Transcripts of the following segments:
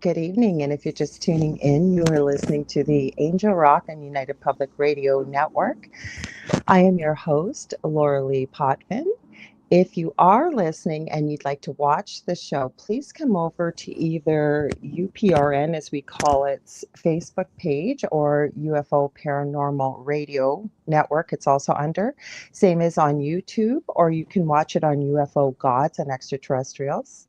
good evening. And if you're just tuning in, you are listening to the Angel Rock and United Public Radio Network. I am your host, Lorilei Potvin. If you are listening and you'd like to watch the show, please come over to either UPRN, as we call it, Facebook page, or UFO Paranormal Radio Network. It's also under. Same as on YouTube, or you can watch it on UFO Gods and Extraterrestrials.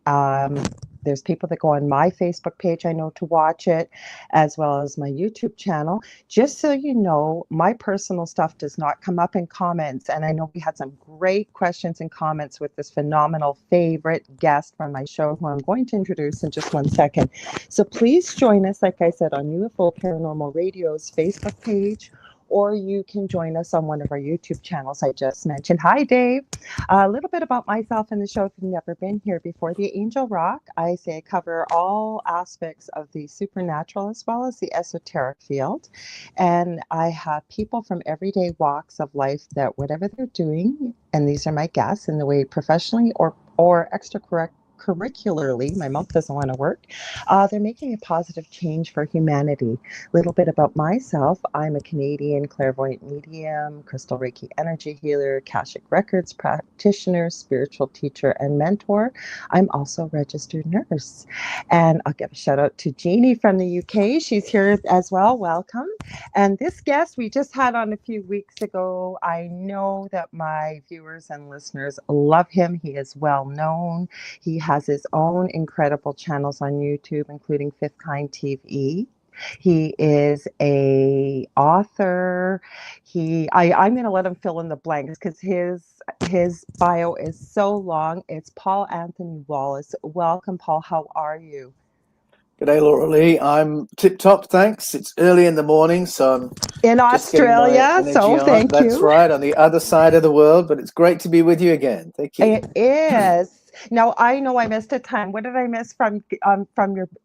There's people that go on my Facebook page, I know, to watch it, as well as my YouTube channel. Just so you know, my personal stuff does not come up in comments. And I know we had some great questions and comments with this phenomenal favorite guest from my show, who I'm going to introduce in just one second. So please join us, like I said, on UFO Paranormal Radio's Facebook page, or you can join us on one of our YouTube channels I just mentioned. Hi, Dave. A little bit about myself in the show if you've never been here before. The Angel Rock, I say, cover all aspects of the supernatural as well as the esoteric field. And I have people from everyday walks of life that whatever they're doing, and these are my guests, in the way professionally or extracurricularly, my mouth doesn't want to work, they're making a positive change for humanity. A little bit about myself. I'm a Canadian clairvoyant medium, crystal Reiki energy healer, Akashic Records practitioner, spiritual teacher, and mentor. I'm also a registered nurse. And I'll give a shout out to Jeannie from the UK. She's here as well. Welcome. And this guest we just had on a few weeks ago, I know that my viewers and listeners love him. He is well known. He has his own incredible channels on YouTube, including Fifth Kind TV. He is a author. I'm going to let him fill in the blanks because his bio is so long. It's Paul Anthony Wallis. Welcome, Paul. How are you? G'day, Lorilei. I'm tip-top, thanks. It's early in the morning, so I'm in Australia, so thank you. That's right, on the other side of the world, but it's great to be with you again. Thank you. It is. Now, I know I missed a time. What did I miss from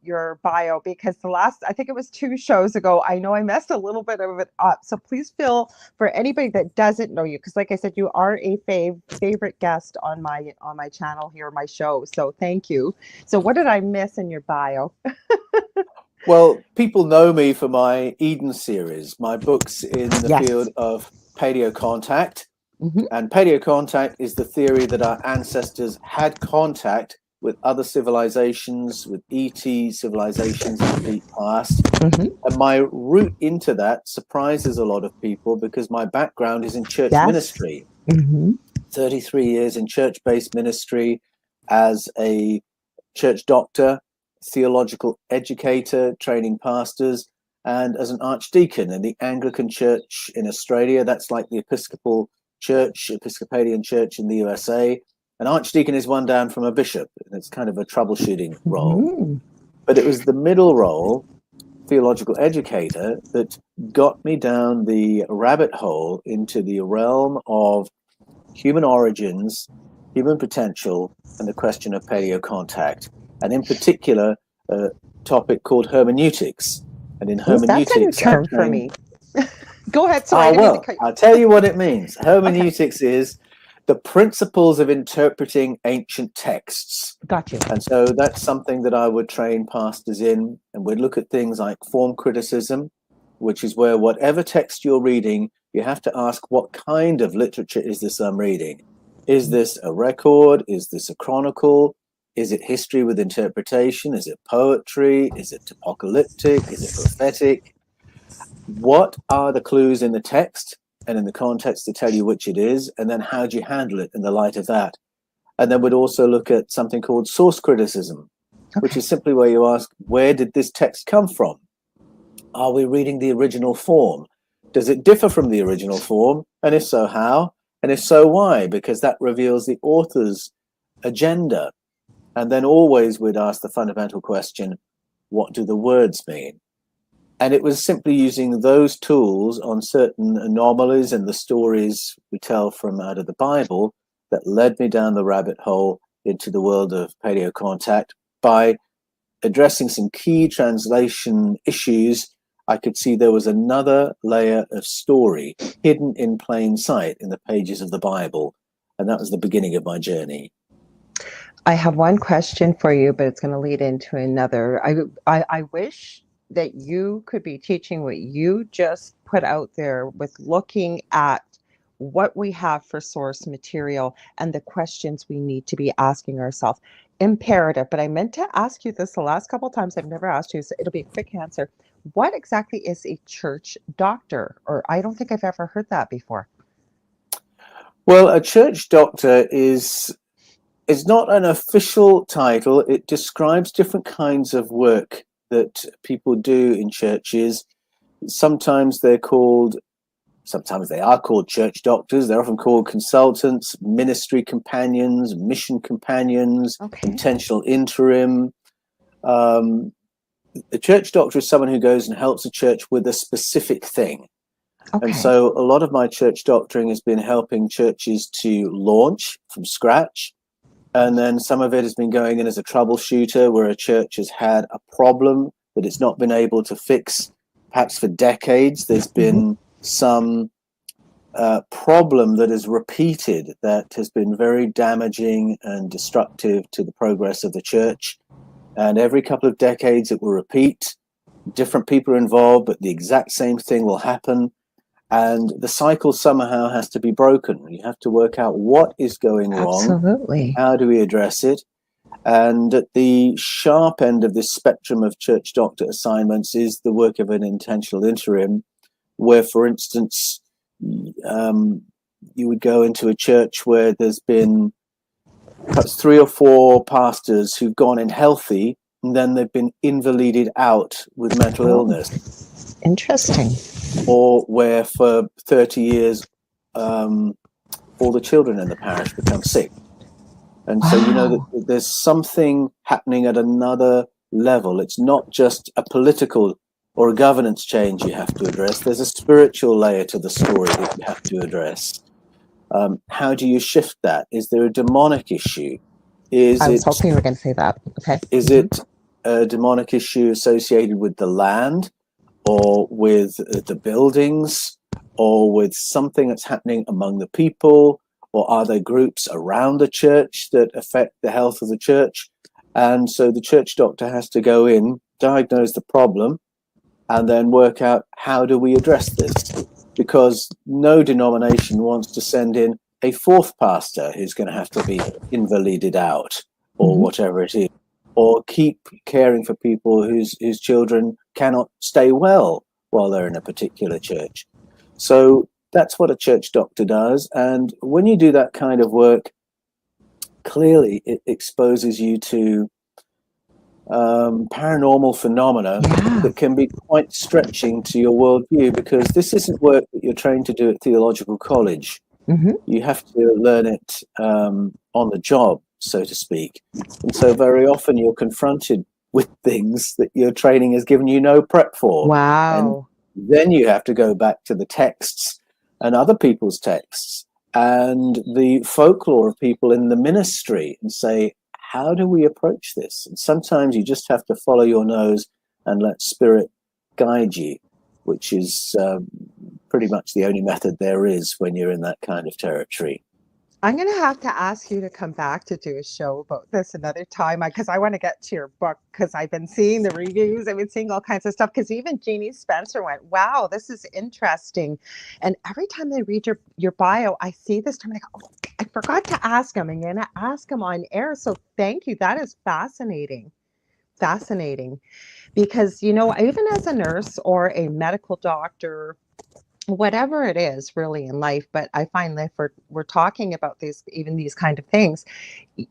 your bio? Because I think it was 2 shows ago, I know I messed a little bit of it up. So please feel for anybody that doesn't know you, because like I said, you are a favorite guest on my channel here, my show. So thank you. So what did I miss in your bio? Well, people know me for my Eden series, my books in the field of paleocontact. Mm-hmm. And paleocontact is the theory that our ancestors had contact with other civilizations, with ET civilizations in the deep past. Mm-hmm. And my route into that surprises a lot of people because my background is in church ministry. Mm-hmm. 33 years in church-based ministry as a church doctor, theological educator, training pastors, and as an archdeacon in the Anglican Church in Australia. That's like the Episcopalian Church in the USA. An archdeacon is one down from a bishop, and it's kind of a troubleshooting role. Mm. But it was the middle role, theological educator, that got me down the rabbit hole into the realm of human origins, human potential, and the question of paleocontact. And in particular, a topic called hermeneutics. And in hermeneutics, that's a new term for me. Go ahead. Sorry. I'll tell you what it means. Hermeneutics is the principles of interpreting ancient texts. Got you. And so that's something that I would train pastors in. And we'd look at things like form criticism, which is where whatever text you're reading, you have to ask, what kind of literature is this I'm reading? Is this a record? Is this a chronicle? Is it history with interpretation? Is it poetry? Is it apocalyptic? Is it prophetic? What are the clues in the text and in the context to tell you which it is? And then how do you handle it in the light of that? And then we'd also look at something called source criticism, which is simply where you ask, where did this text come from? Are we reading the original form? Does it differ from the original form? And if so, how? And if so, why? Because that reveals the author's agenda. And then always we'd ask the fundamental question, what do the words mean? And it was simply using those tools on certain anomalies in the stories we tell from out of the Bible that led me down the rabbit hole into the world of paleocontact. By addressing some key translation issues, I could see there was another layer of story hidden in plain sight in the pages of the Bible. And that was the beginning of my journey. I have one question for you, but it's going to lead into another. I wish that you could be teaching what you just put out there with looking at what we have for source material and the questions we need to be asking ourselves. Imperative, but I meant to ask you this the last couple of times. I've never asked you, so it'll be a quick answer. What exactly is a church doctor? Or I don't think I've ever heard that before. Well, a church doctor is not an official title. It describes different kinds of work that people do in churches. Sometimes they are called church doctors. They're often called consultants, ministry companions, mission companions, intentional interim. A church doctor is someone who goes and helps a church with a specific thing. And so a lot of my church doctoring has been helping churches to launch from scratch. And then some of it has been going in as a troubleshooter where a church has had a problem that it's not been able to fix. Perhaps for decades, there's been some problem that is repeated that has been very damaging and destructive to the progress of the church. And every couple of decades, it will repeat. Different people are involved, but the exact same thing will happen. And the cycle somehow has to be broken. You have to work out what is going wrong. Absolutely. How do we address it? And at the sharp end of this spectrum of church doctor assignments is the work of an intentional interim, where, for instance, you would go into a church where there's been perhaps 3 or 4 pastors who've gone in healthy, and then they've been invalided out with mental illness. Interesting. Or where for 30 years, all the children in the parish become sick. And so, you know, that there's something happening at another level. It's not just a political or a governance change you have to address. There's a spiritual layer to the story that you have to address. How do you shift that? Is there a demonic issue? I was hoping you were going to say that. Okay. Is it a demonic issue associated with the land or with the buildings or with something that's happening among the people? Or are there groups around the church that affect the health of the church? And so the church doctor has to go in, diagnose the problem, and then work out how do we address this? Because no denomination wants to send in a 4th pastor who's going to have to be invalided out or whatever it is, or keep caring for people whose children cannot stay well while they're in a particular church. So that's what a church doctor does. And when you do that kind of work, clearly it exposes you to paranormal phenomena that can be quite stretching to your worldview, because this isn't work that you're trained to do at theological college. You have to learn it on the job, so to speak. And so very often you're confronted with things that your training has given you no prep for. Wow. And then you have to go back to the texts and other people's texts and the folklore of people in the ministry and say, how do we approach this? And sometimes you just have to follow your nose and let spirit guide you, which is pretty much the only method there is when you're in that kind of territory. I'm going to have to ask you to come back to do a show about this another time, because I want to get to your book, because I've been seeing the reviews. I've been seeing all kinds of stuff, because even Jeannie Spencer went, wow, this is interesting. And every time I read your bio, I see this time, I go, oh, I forgot to ask him. I'm going to ask him on air. So thank you. That is fascinating. Fascinating. Because, you know, even as a nurse or a medical doctor, whatever it is really in life, but I find that if we're talking about these kind of things,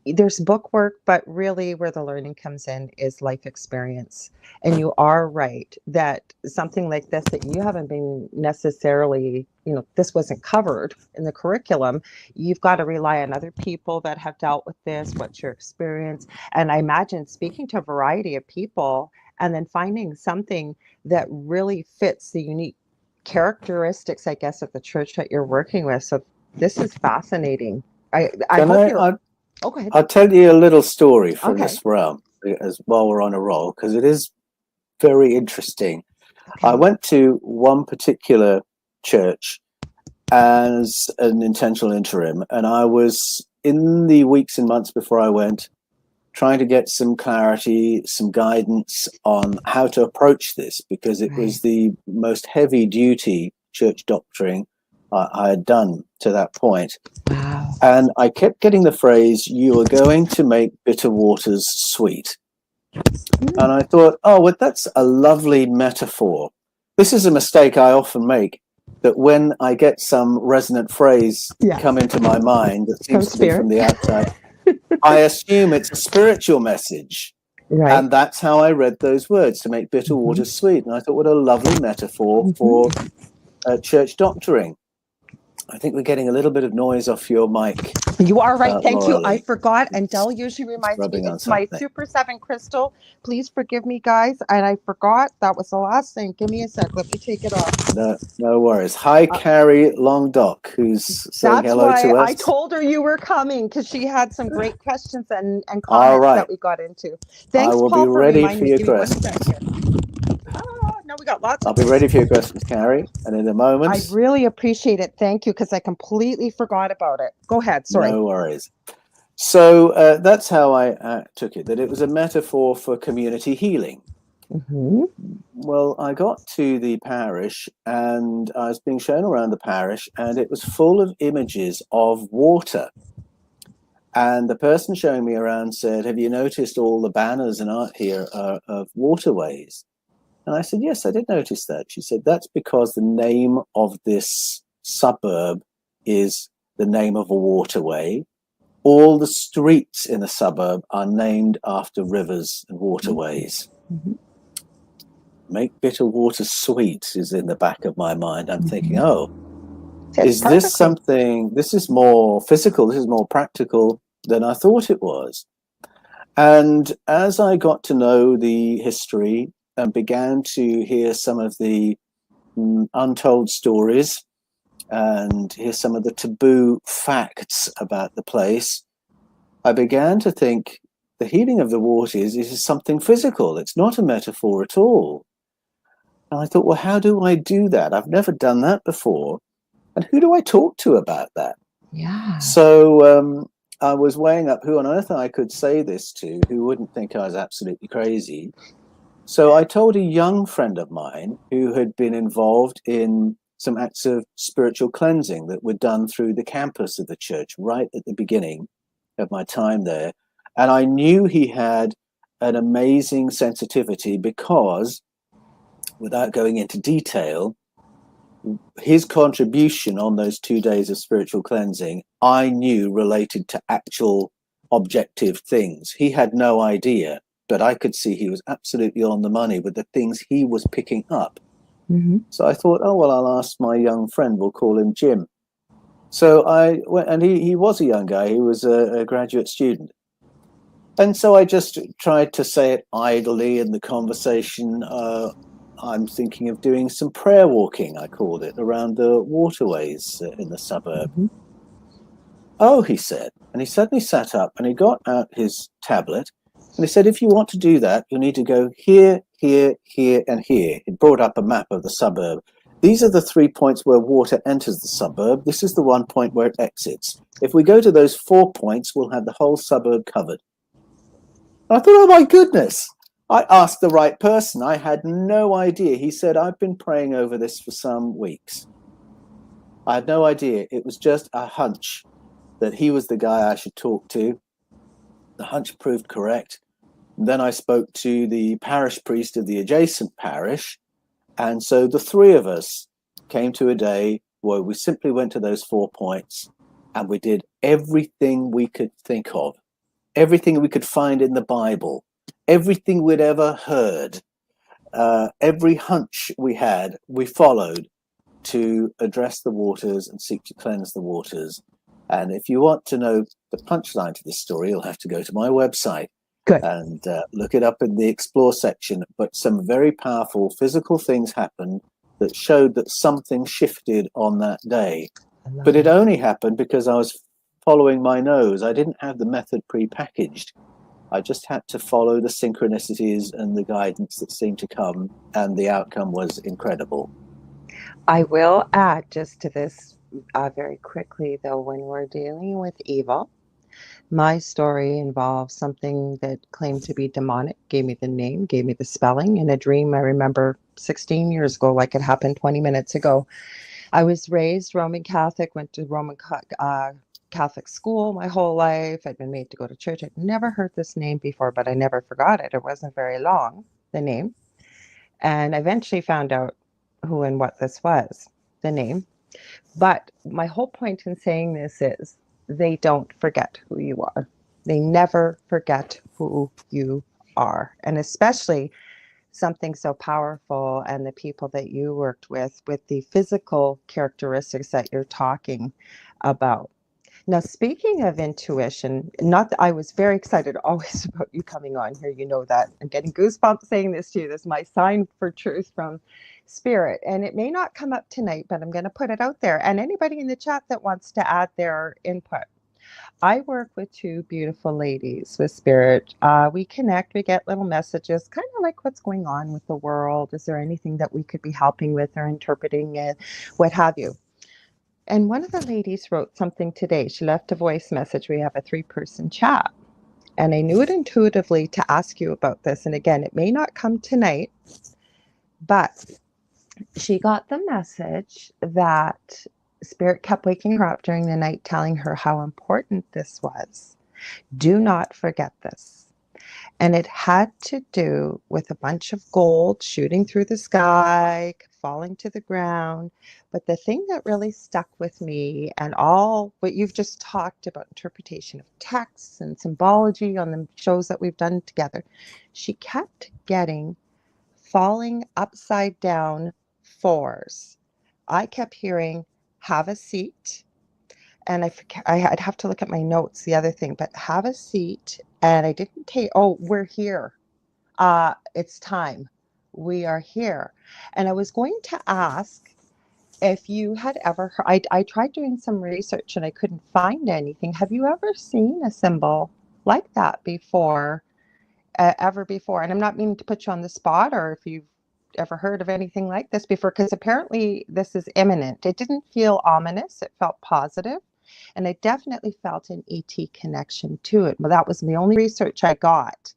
there's book work, but really where the learning comes in is life experience. And you are right that something like this that you haven't been necessarily, you know, this wasn't covered in the curriculum, you've got to rely on other people that have dealt with this. What's your experience? And I imagine speaking to a variety of people and then finding something that really fits the unique characteristics, I guess, of the church that you're working with. So this is fascinating. I'll tell you a little story from this realm as while we're on a roll, because it is very interesting. I went to one particular church as an intentional interim, and I was in the weeks and months before I went trying to get some clarity, some guidance on how to approach this, because it was the most heavy duty church doctrine I had done to that point. Wow. And I kept getting the phrase, "You are going to make bitter waters sweet." And I thought, oh, well, that's a lovely metaphor. This is a mistake I often make, that when I get some resonant phrase come into my mind that seems to be from the outside, I assume it's a spiritual message. Right. And that's how I read those words, to make bitter waters sweet. And I thought, what a lovely metaphor for church doctoring. I think we're getting a little bit of noise off your mic. You are right. Thank you. I Lorilei. forgot. And Dell usually reminds me, it's my Super 7 crystal. Please forgive me, guys. And I forgot. That was the last thing. Give me a sec. Let me take it off. No worries. Hi, Carrie Longdock, who's saying hello to us. That's why I told her you were coming, because she had some great questions and comments that we got into. Thanks, I will Paul, be for ready reminding for me. your Give me one questions. second. No, we got lots. I'll be ready for your questions, Carrie. And in a moment. I really appreciate it. Thank you, because I completely forgot about it. Go ahead. Sorry. No worries. So that's how I took it, that it was a metaphor for community healing. Well, I got to the parish and I was being shown around the parish, and it was full of images of water. And the person showing me around said, "Have you noticed all the banners and art here are of waterways?" And I said, "Yes, I did notice that." She said, "That's because the name of this suburb is the name of a waterway. All the streets in the suburb are named after rivers and waterways." Make bitter water sweet is in the back of my mind. I'm thinking, oh, is this something, this is more physical, this is more practical than I thought it was. And as I got to know the history and began to hear some of the untold stories and hear some of the taboo facts about the place, I began to think the healing of the waters is something physical. It's not a metaphor at all. And I thought, well, how do I do that? I've never done that before. And who do I talk to about that? Yeah. So I was weighing up who on earth I could say this to, who wouldn't think I was absolutely crazy. So I told a young friend of mine who had been involved in some acts of spiritual cleansing that were done through the campus of the church right at the beginning of my time there. And I knew he had an amazing sensitivity because, without going into detail, his contribution on those 2 days of spiritual cleansing, I knew related to actual objective things. He had no idea, but I could see he was absolutely on the money with the things he was picking up. So I thought, oh, well, I'll ask my young friend, we'll call him Jim. So I went, and he was a young guy, he was a graduate student. And so I just tried to say it idly in the conversation. I'm thinking of doing some prayer walking, I called it, around the waterways in the suburb. Oh, he said, and he suddenly sat up and he got out his tablet and he said, "If you want to do that, you'll need to go here, here, here, and here." He brought up a map of the suburb. "These are the 3 points where water enters the suburb. This is the 1 point where it exits. If we go to those 4 points, we'll have the whole suburb covered." And I thought, oh my goodness, I asked the right person. I had no idea. He said, "I've been praying over this for some weeks." I had no idea. It was just a hunch that he was the guy I should talk to. The hunch proved correct. And then I spoke to the parish priest of the adjacent parish. And so the three of us came to a day where we simply went to those 4 points and we did everything we could think of, everything we could find in the Bible, everything we'd ever heard, every hunch we had, we followed to address the waters and seek to cleanse the waters. And if you want to know the punchline to this story, you'll have to go to my website and look it up in the Explore section. But some very powerful physical things happened that showed that something shifted on that day. But it only happened because I was following my nose. I didn't have the method pre-packaged. I just had to follow the synchronicities and the guidance that seemed to come, and the outcome was incredible. I will add just to this very quickly, though, when we're dealing with evil, My story involves something that claimed to be demonic, gave me the name, gave me the spelling. In a dream I remember 16 years ago, like it happened 20 minutes ago. I was raised Roman Catholic, went to Catholic school my whole life. I'd been made to go to church. I'd never heard this name before, but I never forgot it. It wasn't very long, the name. And I eventually found out who and what this was, the name. But my whole point in saying this is they don't forget who you are. They never forget who you are. And especially something so powerful and the people that you worked with the physical characteristics that you're talking about. Now, speaking of intuition, not that I was very excited always about you coming on here. You know that. I'm getting goosebumps saying this to you. This is my sign for truth from Spirit. And it may not come up tonight, but I'm going to put it out there. And anybody in the chat that wants to add their input. I work with two beautiful ladies with Spirit. We connect, we get little messages, kind of like what's going on with the world. Is there anything that we could be helping with or interpreting it, what have you? And one of the ladies wrote something today. She left a voice message. We have a 3-person chat. And I knew it intuitively to ask you about this. And again, it may not come tonight, but she got the message that Spirit kept waking her up during the night, telling her how important this was. Do not forget this. And it had to do with a bunch of gold shooting through the sky, falling to the ground. But the thing that really stuck with me, and all what you've just talked about, interpretation of texts and symbology on the shows that we've done together, she kept getting falling upside down 4s. I kept hearing, have a seat. And I'd have to look at my notes, the other thing, but have a seat. And I didn't take, oh, we're here. It's time. We are here. And I was going to ask if you had ever heard, I tried doing some research and I couldn't find anything. Have you ever seen a symbol like that before, ever before? And I'm not meaning to put you on the spot, or if you've ever heard of anything like this before, because apparently this is imminent. It didn't feel ominous. It felt positive. And I definitely felt an ET connection to it. Well, that was the only research I got,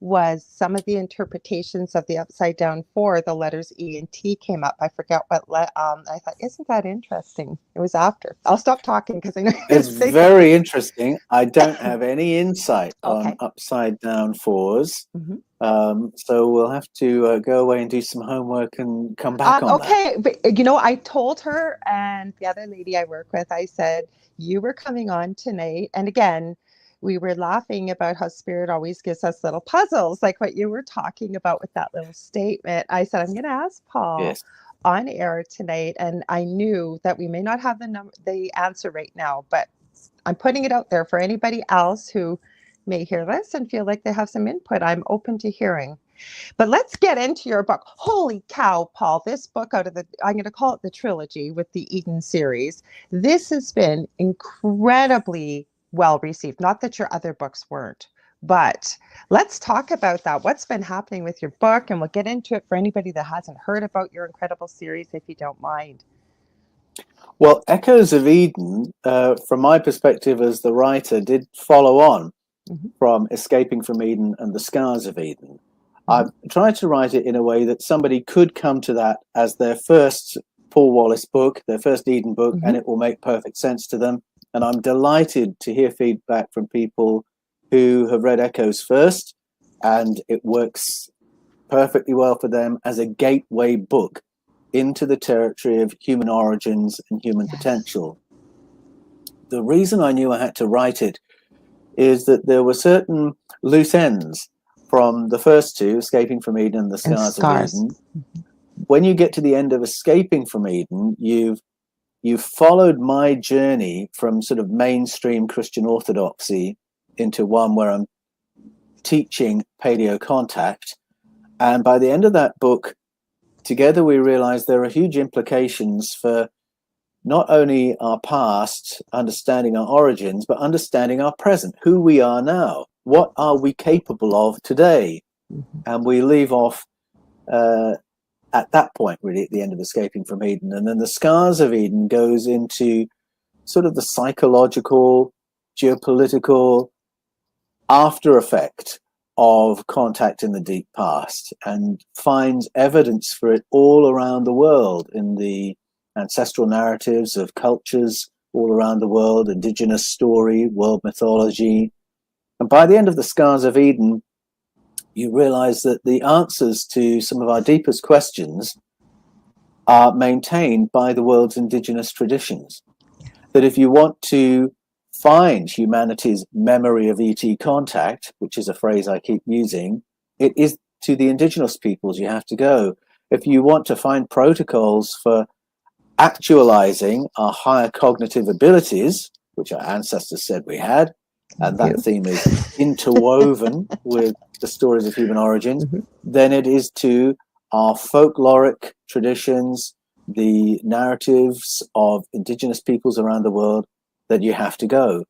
was some of the interpretations of the upside down 4, the letters E and T came up. I forget what, I thought, isn't that interesting? It was after. I'll stop talking because I know you're It's very interesting. I don't have any insight on upside down 4s. Mm-hmm. So we'll have to go away and do some homework and come back on that. Okay, but I told her and the other lady I work with, I said, you were coming on tonight. And again, we were laughing about how Spirit always gives us little puzzles, like what you were talking about with that little statement. I said, I'm going to ask Paul on air tonight. And I knew that we may not have the answer right now, but I'm putting it out there for anybody else who may hear this and feel like they have some input. I'm open to hearing. But let's get into your book. Holy cow, Paul, this book out of I'm going to call it the trilogy with the Eden series. This has been incredibly well received. Not that your other books weren't, but let's talk about that. What's been happening with your book? And we'll get into it for anybody that hasn't heard about your incredible series, if you don't mind. Well, Echoes of Eden, from my perspective as the writer, did follow on from Escaping from Eden and The Scars of Eden. I've tried to write it in a way that somebody could come to that as their first Paul Wallis book, their first Eden book, and it will make perfect sense to them. And I'm delighted to hear feedback from people who have read Echoes first, and it works perfectly well for them as a gateway book into the territory of human origins and human potential. The reason I knew I had to write it is that there were certain loose ends from the first two, Escaping from Eden and The Scars of Eden. When you get to the end of Escaping from Eden, you've followed my journey from sort of mainstream Christian orthodoxy into one where I'm teaching paleocontact. And by the end of that book, together we realized there are huge implications for not only our past, understanding our origins, but understanding our present, who we are now. What are we capable of today? And we leave off at that point, really, at the end of Escaping from Eden. And then The Scars of Eden goes into sort of the psychological geopolitical after effect of contact in the deep past, and finds evidence for it all around the world in the ancestral narratives of cultures all around the world, indigenous story, world mythology. And by the end of the Scars of Eden, you realize that the answers to some of our deepest questions are maintained by the world's indigenous traditions. That if you want to find humanity's memory of ET contact, which is a phrase I keep using, it is to the indigenous peoples you have to go. If you want to find protocols for actualizing our higher cognitive abilities, which our ancestors said we had, and that theme is interwoven with the stories of human origins, then it is to our folkloric traditions, the narratives of indigenous peoples around the world, that you have to go.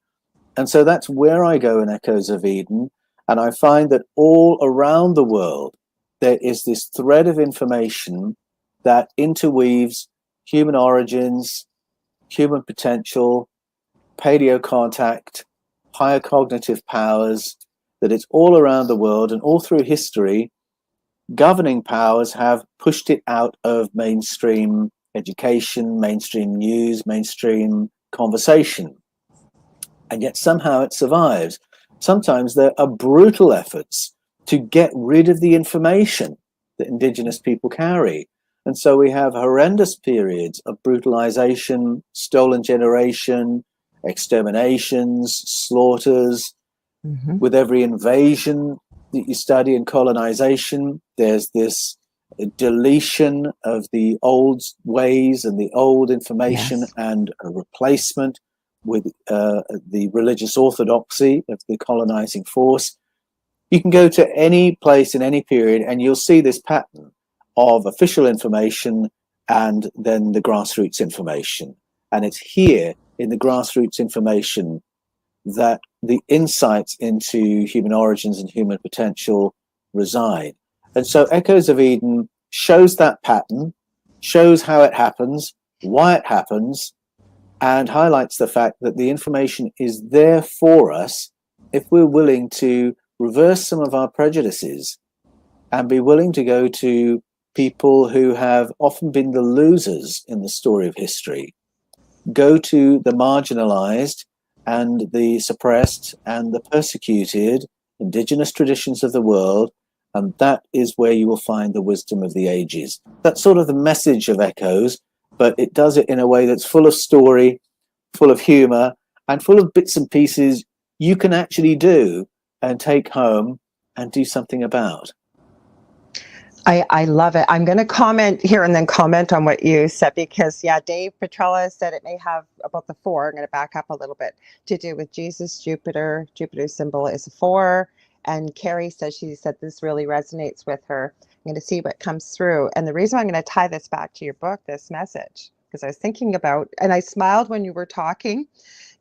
And so that's where I go in Echoes of Eden. And I find that all around the world, there is this thread of information that interweaves human origins, human potential, paleocontact, higher cognitive powers, that it's all around the world, and all through history, governing powers have pushed it out of mainstream education, mainstream news, mainstream conversation. And yet somehow it survives. Sometimes there are brutal efforts to get rid of the information that indigenous people carry. And so we have horrendous periods of brutalization, stolen generation, exterminations, slaughters. With every invasion that you study in colonization, there's this deletion of the old ways and the old information, and a replacement with the religious orthodoxy of the colonizing force. You can go to any place in any period and you'll see this pattern of official information and then the grassroots information. And it's here in the grassroots information that the insights into human origins and human potential reside. And so Echoes of Eden shows that pattern, shows how it happens, why it happens, and highlights the fact that the information is there for us if we're willing to reverse some of our prejudices and be willing to go to people who have often been the losers in the story of history, go to the marginalized and the suppressed and the persecuted indigenous traditions of the world, and that is where you will find the wisdom of the ages. That's sort of the message of Echoes, but it does it in a way that's full of story, full of humor, and full of bits and pieces you can actually do and take home and do something about. I love it. I'm going to comment here and then comment on what you said, because Dave Petrella said it may have about the 4. I'm going to back up a little bit, to do with Jesus, Jupiter. Jupiter's symbol is a 4. And Carrie says, she said this really resonates with her. I'm going to see what comes through. And the reason I'm going to tie this back to your book, this message, because I was thinking about, and I smiled when you were talking,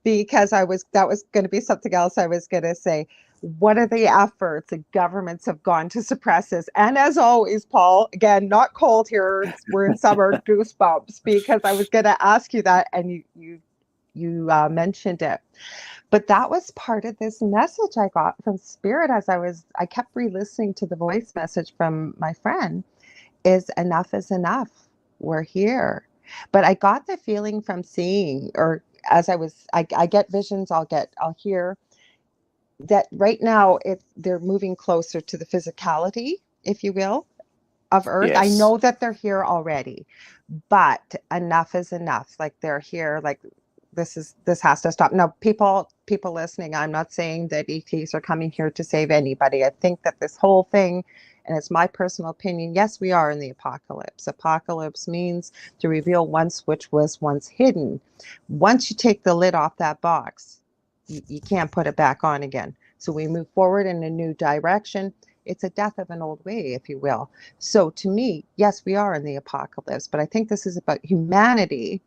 because that was going to be something else I was going to say. What are the efforts that governments have gone to suppress this? And as always, Paul, again, not cold here, we're in summer, goosebumps, because I was going to ask you that, and you mentioned it. But that was part of this message I got from Spirit as I kept re-listening to the voice message from my friend, is enough is enough. We're here. But I got the feeling from seeing, or as I get visions, I'll hear, that right now they're moving closer to the physicality, if you will, of Earth. Yes. I know that they're here already, but enough is enough. Like, they're here, like this has to stop. Now, people listening, I'm not saying that ETs are coming here to save anybody. I think that this whole thing, and it's my personal opinion, yes, we are in the apocalypse. Apocalypse means to reveal which was once hidden. Once you take the lid off that box, you can't put it back on again. So we move forward in a new direction. It's a death of an old way, if you will. So to me, yes, we are in the apocalypse, but I think this is about humanity,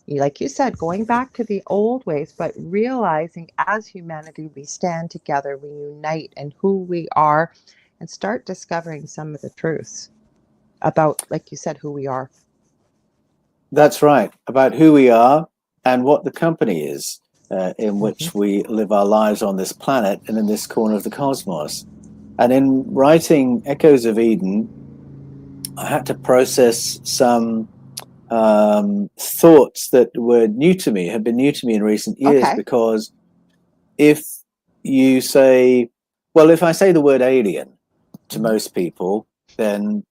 like you said, going back to the old ways, but realizing as humanity, we stand together, we unite in who we are, and start discovering some of the truths about, like you said, who we are. That's right, about who we are and what the company is. in which we live our lives on this planet and in this corner of the cosmos. And in writing Echoes of Eden, I had to process some thoughts that were new to me, have been new to me in recent years, because if you say, well, if I say the word alien to most people, then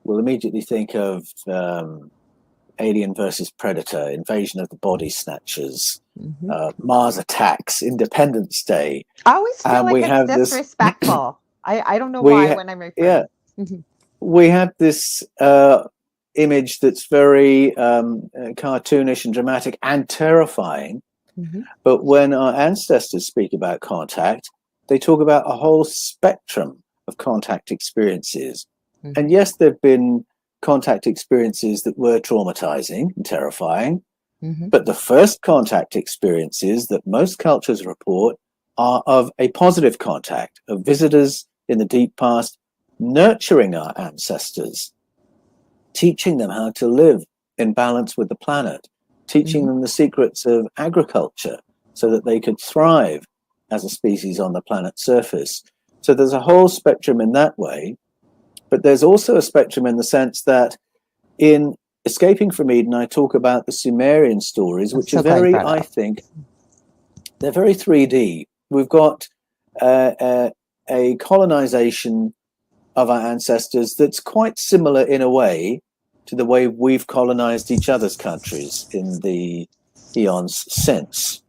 we'll immediately think of Alien versus Predator, Invasion of the Body Snatchers, Mars Attacks, Independence Day. I always feel like we it's have disrespectful. I don't know why when I'm referring. We have this image that's very cartoonish and dramatic and terrifying. But when our ancestors speak about contact, they talk about a whole spectrum of contact experiences. And yes, there have been contact experiences that were traumatizing and terrifying. But the first contact experiences that most cultures report are of a positive contact, of visitors in the deep past nurturing our ancestors, teaching them how to live in balance with the planet, teaching them the secrets of agriculture so that they could thrive as a species on the planet's surface. So there's a whole spectrum in that way. But there's also a spectrum in the sense that in Escaping from Eden, I talk about the Sumerian stories, which are very, I think, they're very 3D. We've got a colonization of our ancestors that's quite similar in a way to the way we've colonized each other's countries in the eons since.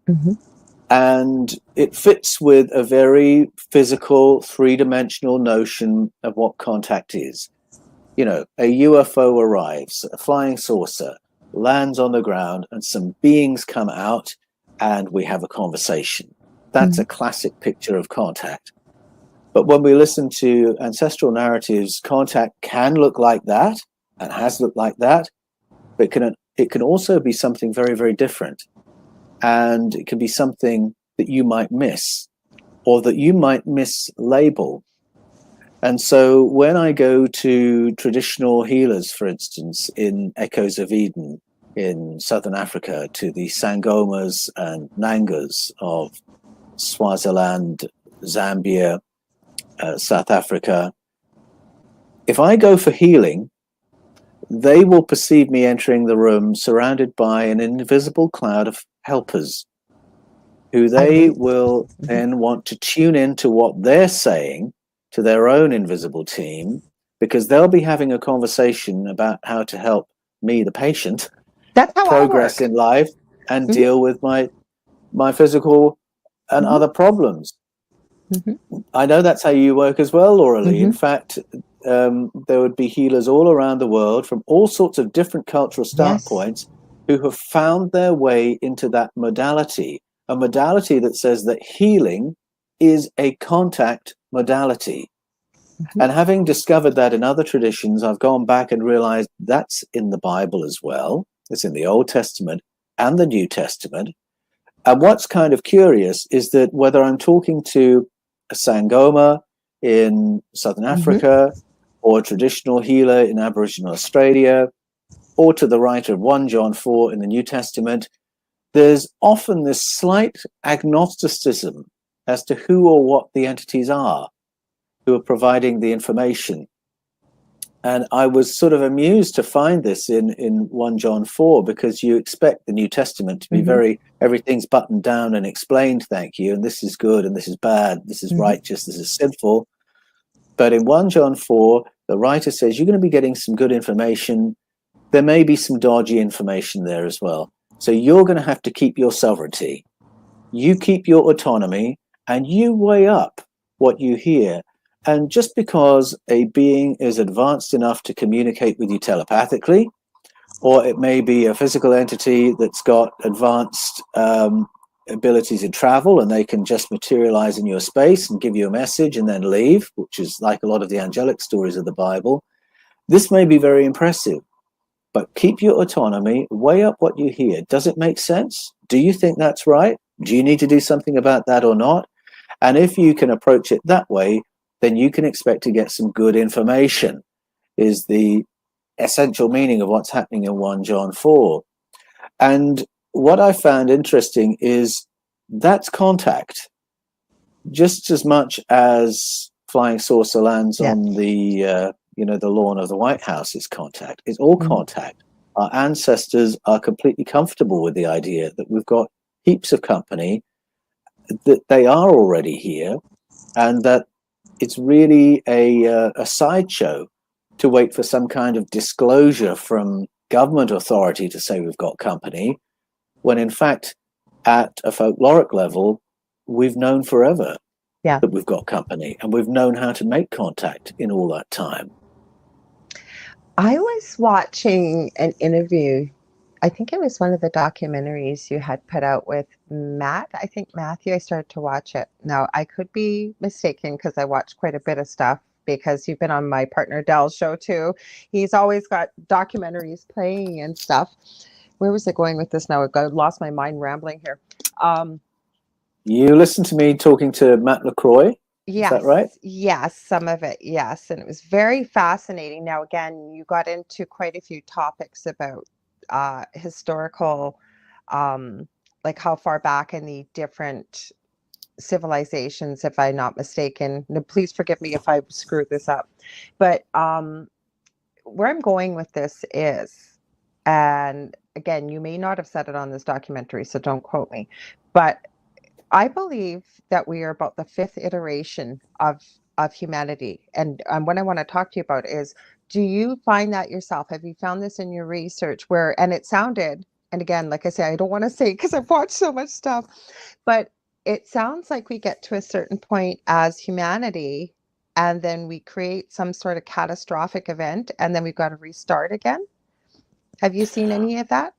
And it fits with a very physical, three-dimensional notion of what contact is. You know, a UFO arrives, a flying saucer lands on the ground, and some beings come out, and we have a conversation. That's a classic picture of contact. But when we listen to ancestral narratives, contact can look like that and has looked like that, but it can also be something very, very different. And it can be something that you might miss or that you might mislabel. And so when I go to traditional healers, for instance, in Echoes of Eden in Southern Africa, to the Sangomas and Nangas of Swaziland, Zambia, South Africa, if I go for healing, they will perceive me entering the room surrounded by an invisible cloud of helpers who they will then want to tune into what they're saying to their own invisible team, because they'll be having a conversation about how to help me, the patient, progress in life and deal with my physical and other problems. I know that's how you work as well, Lorilei. In fact, there would be healers all around the world from all sorts of different cultural start points who have found their way into that modality, a modality that says that healing is a contact modality. And having discovered that in other traditions, I've gone back and realized that's in the Bible as well. It's in the Old Testament and the New Testament. And what's kind of curious is that whether I'm talking to a Sangoma in Southern Africa, or a traditional healer in Aboriginal Australia, or to the writer of 1 John 4 in the New Testament, there's often this slight agnosticism as to who or what the entities are who are providing the information. And I was sort of amused to find this in 1 John 4, because you expect the New Testament to be very, everything's buttoned down and explained, thank you, and this is good and this is bad, this is righteous, this is sinful. But in 1 John 4, the writer says you're going to be getting some good information. There may be some dodgy information there as well. So you're going to have to keep your sovereignty. You keep your autonomy and you weigh up what you hear. And just because a being is advanced enough to communicate with you telepathically, or it may be a physical entity that's got advanced abilities in travel and they can just materialize in your space and give you a message and then leave, which is like a lot of the angelic stories of the Bible, this may be very impressive. But keep your autonomy, weigh up what you hear. Does it make sense? Do you think that's right? Do you need to do something about that or not? And if you can approach it that way, then you can expect to get some good information, is the essential meaning of what's happening in 1 John 4. And what I found interesting is that's contact, just as much as flying saucer lands on the the lawn of the White House is contact. It's all contact. Our ancestors are completely comfortable with the idea that we've got heaps of company, that they are already here, and that it's really a sideshow to wait for some kind of disclosure from government authority to say we've got company, when in fact, at a folkloric level, we've known forever that we've got company, and we've known how to make contact in all that time. I was watching an interview. I think it was one of the documentaries you had put out with Matt. I think Matthew, I started to watch it. Now, I could be mistaken because I watch quite a bit of stuff, because you've been on my partner Dell's show too. He's always got documentaries playing and stuff. Where was I going with this now? I lost my mind rambling here. You listened to me talking to Matt LaCroix? Yes, is that right? Yes, some of it, yes. And it was very fascinating. Now, again, you got into quite a few topics about historical, like how far back in the different civilizations, if I'm not mistaken. Now, please forgive me if I screwed this up. But where I'm going with this is, and again, you may not have said it on this documentary, so don't quote me, but I believe that we are about the fifth iteration of humanity. And what I want to talk to you about is, do you find that yourself? Have you found this in your research where, and it sounded, and again, like I say, I don't want to say because I've watched so much stuff, but it sounds like we get to a certain point as humanity, and then we create some sort of catastrophic event, and then we've got to restart again. Have you seen any of that?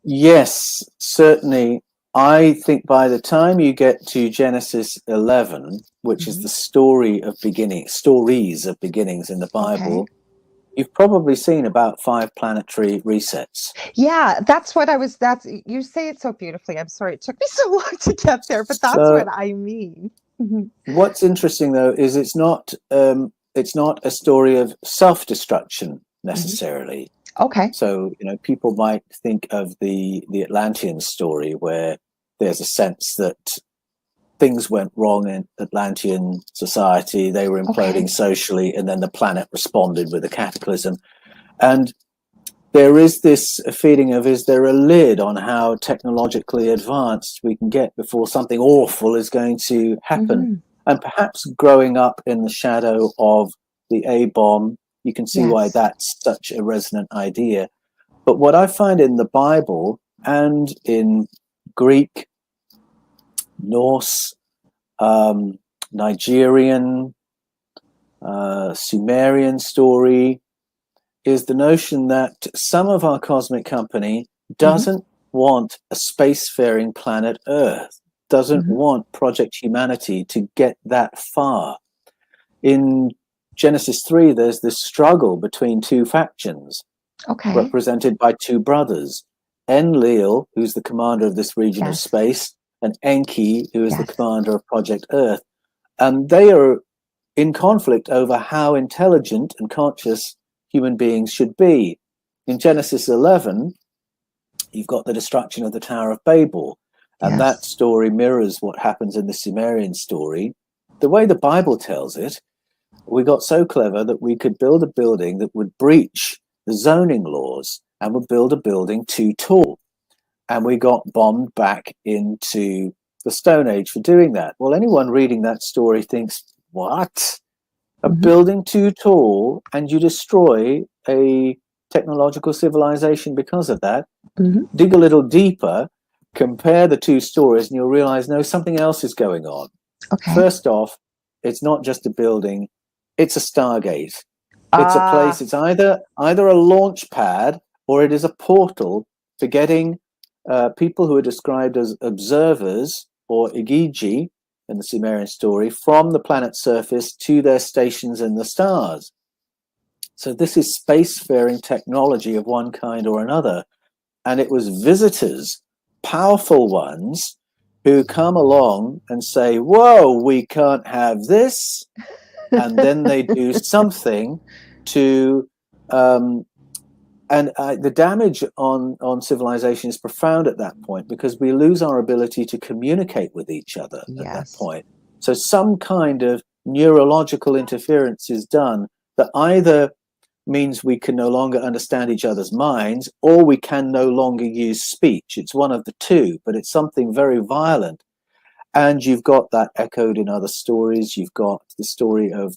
Yes, certainly. I think by the time you get to Genesis 11, which is the stories of beginnings in the Bible, you've probably seen about 5 planetary resets. Yeah, that's what you say it so beautifully. I'm sorry it took me so long to get there, but that's what I mean. What's interesting though is it's not a story of self-destruction necessarily. Okay. So, people might think of the Atlantean story, where there's a sense that things went wrong in Atlantean society. They were imploding socially, and then the planet responded with a cataclysm. And there is this feeling of, is there a lid on how technologically advanced we can get before something awful is going to happen? And perhaps growing up in the shadow of the A-bomb, you can see why that's such a resonant idea. But what I find in the Bible and in Greek, Norse, Nigerian, Sumerian story is the notion that some of our cosmic company doesn't want a spacefaring planet Earth, doesn't want Project Humanity to get that far. In Genesis 3, there's this struggle between 2 factions, represented by 2 brothers, Enlil, who's the commander of this region of space, and Enki, who is the commander of Project Earth. And they are in conflict over how intelligent and conscious human beings should be. In Genesis 11, you've got the destruction of the Tower of Babel, and that story mirrors what happens in the Sumerian story. The way the Bible tells it, we got so clever that we could build a building that would breach the zoning laws, and would build a building too tall. And we got bombed back into the Stone Age for doing that. Well, anyone reading that story thinks, what? A building too tall, and you destroy a technological civilization because of that? Dig a little deeper, compare the 2 stories, and you'll realize, no, something else is going on. First off, it's not just a building, it's a Stargate. It's a place, it's either a launch pad, or it is a portal for getting people who are described as observers, or Igigi in the Sumerian story, from the planet's surface to their stations in the stars. So this is spacefaring technology of one kind or another. And it was visitors, powerful ones, who come along and say, whoa, we can't have this. And then they do something to And the damage on civilization is profound at that point, because we lose our ability to communicate with each other at that point. So some kind of neurological interference is done that either means we can no longer understand each other's minds, or we can no longer use speech. It's one of the two, but it's something very violent. And you've got that echoed in other stories. You've got the story of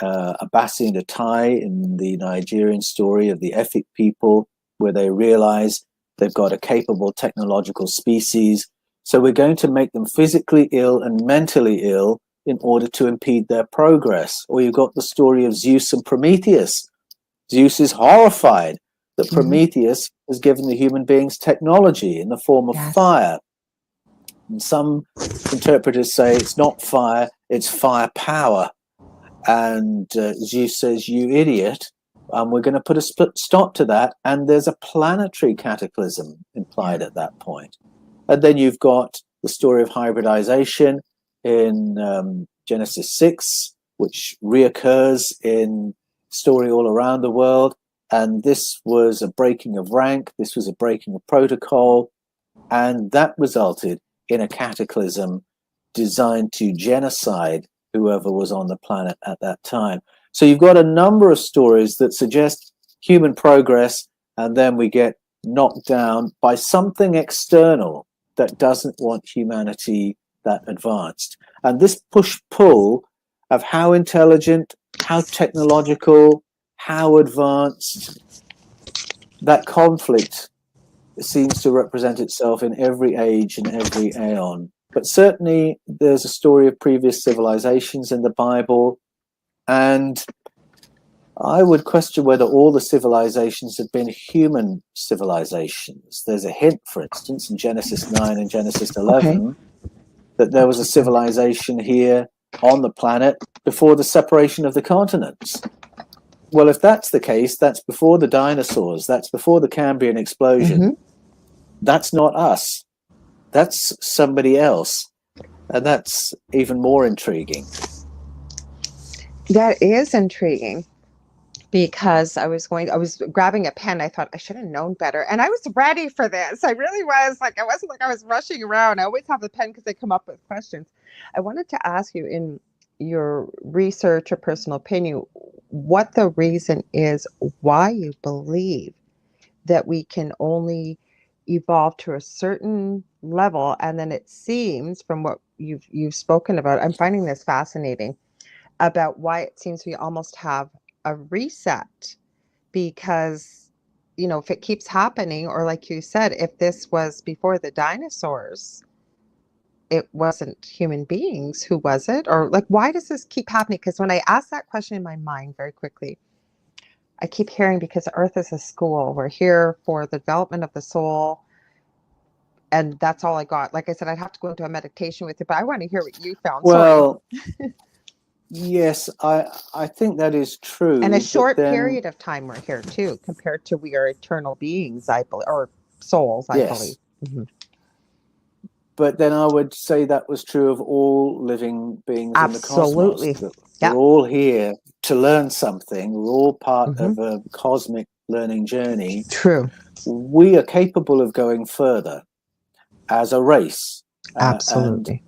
Abasi and Atai in the Nigerian story of the Efik people, where they realize they've got a capable technological species. So we're going to make them physically ill and mentally ill in order to impede their progress. Or you've got the story of Zeus and Prometheus. Zeus is horrified that Prometheus has given the human beings technology in the form of fire. And some interpreters say it's not fire, it's fire power. And Zeus says, you idiot, we're going to put a stop to that. And there's a planetary cataclysm implied at that point. And then you've got the story of hybridization in Genesis 6, which reoccurs in story all around the world. And this was a breaking of rank. This was a breaking of protocol. And that resulted in a cataclysm designed to genocide whoever was on the planet at that time. So you've got a number of stories that suggest human progress, and then we get knocked down by something external that doesn't want humanity that advanced. And this push-pull of how intelligent, how technological, how advanced, that conflict seems to represent itself in every age and every aeon. But certainly there's a story of previous civilizations in the Bible, and I would question whether all the civilizations have been human civilizations. There's a hint, for instance, in Genesis 9 and Genesis 11, that there was a civilization here on the planet before the separation of the continents. Well, if that's the case, that's before the dinosaurs, that's before the Cambrian explosion. That's not us. That's somebody else. And that's even more intriguing. That is intriguing, because I was grabbing a pen. I thought I should have known better. And I was ready for this. I really was. Like, it wasn't like I was rushing around. I always have the pen because they come up with questions. I wanted to ask you, in your research or personal opinion, what the reason is why you believe that we can only evolve to a certain level, and then it seems, from what you've spoken about, I'm finding this fascinating, about why it seems we almost have a reset, because, you know, if it keeps happening, or like you said, if this was before the dinosaurs, it wasn't human beings, who was it? Or like, why does this keep happening? Because when I ask that question in my mind very quickly, I keep hearing, because Earth is a school. We're here for the development of the soul. And that's all I got. Like I said, I'd have to go into a meditation with it, but I want to hear what you found. Well, yes, I think that is true. And a short period of time we're here too, compared to we are eternal beings, I believe, or souls, I believe. Mm-hmm. But then I would say that was true of all living beings in the cosmos. We're all here to learn something. We're all part of a cosmic learning journey. True. We are capable of going further as a race. Absolutely.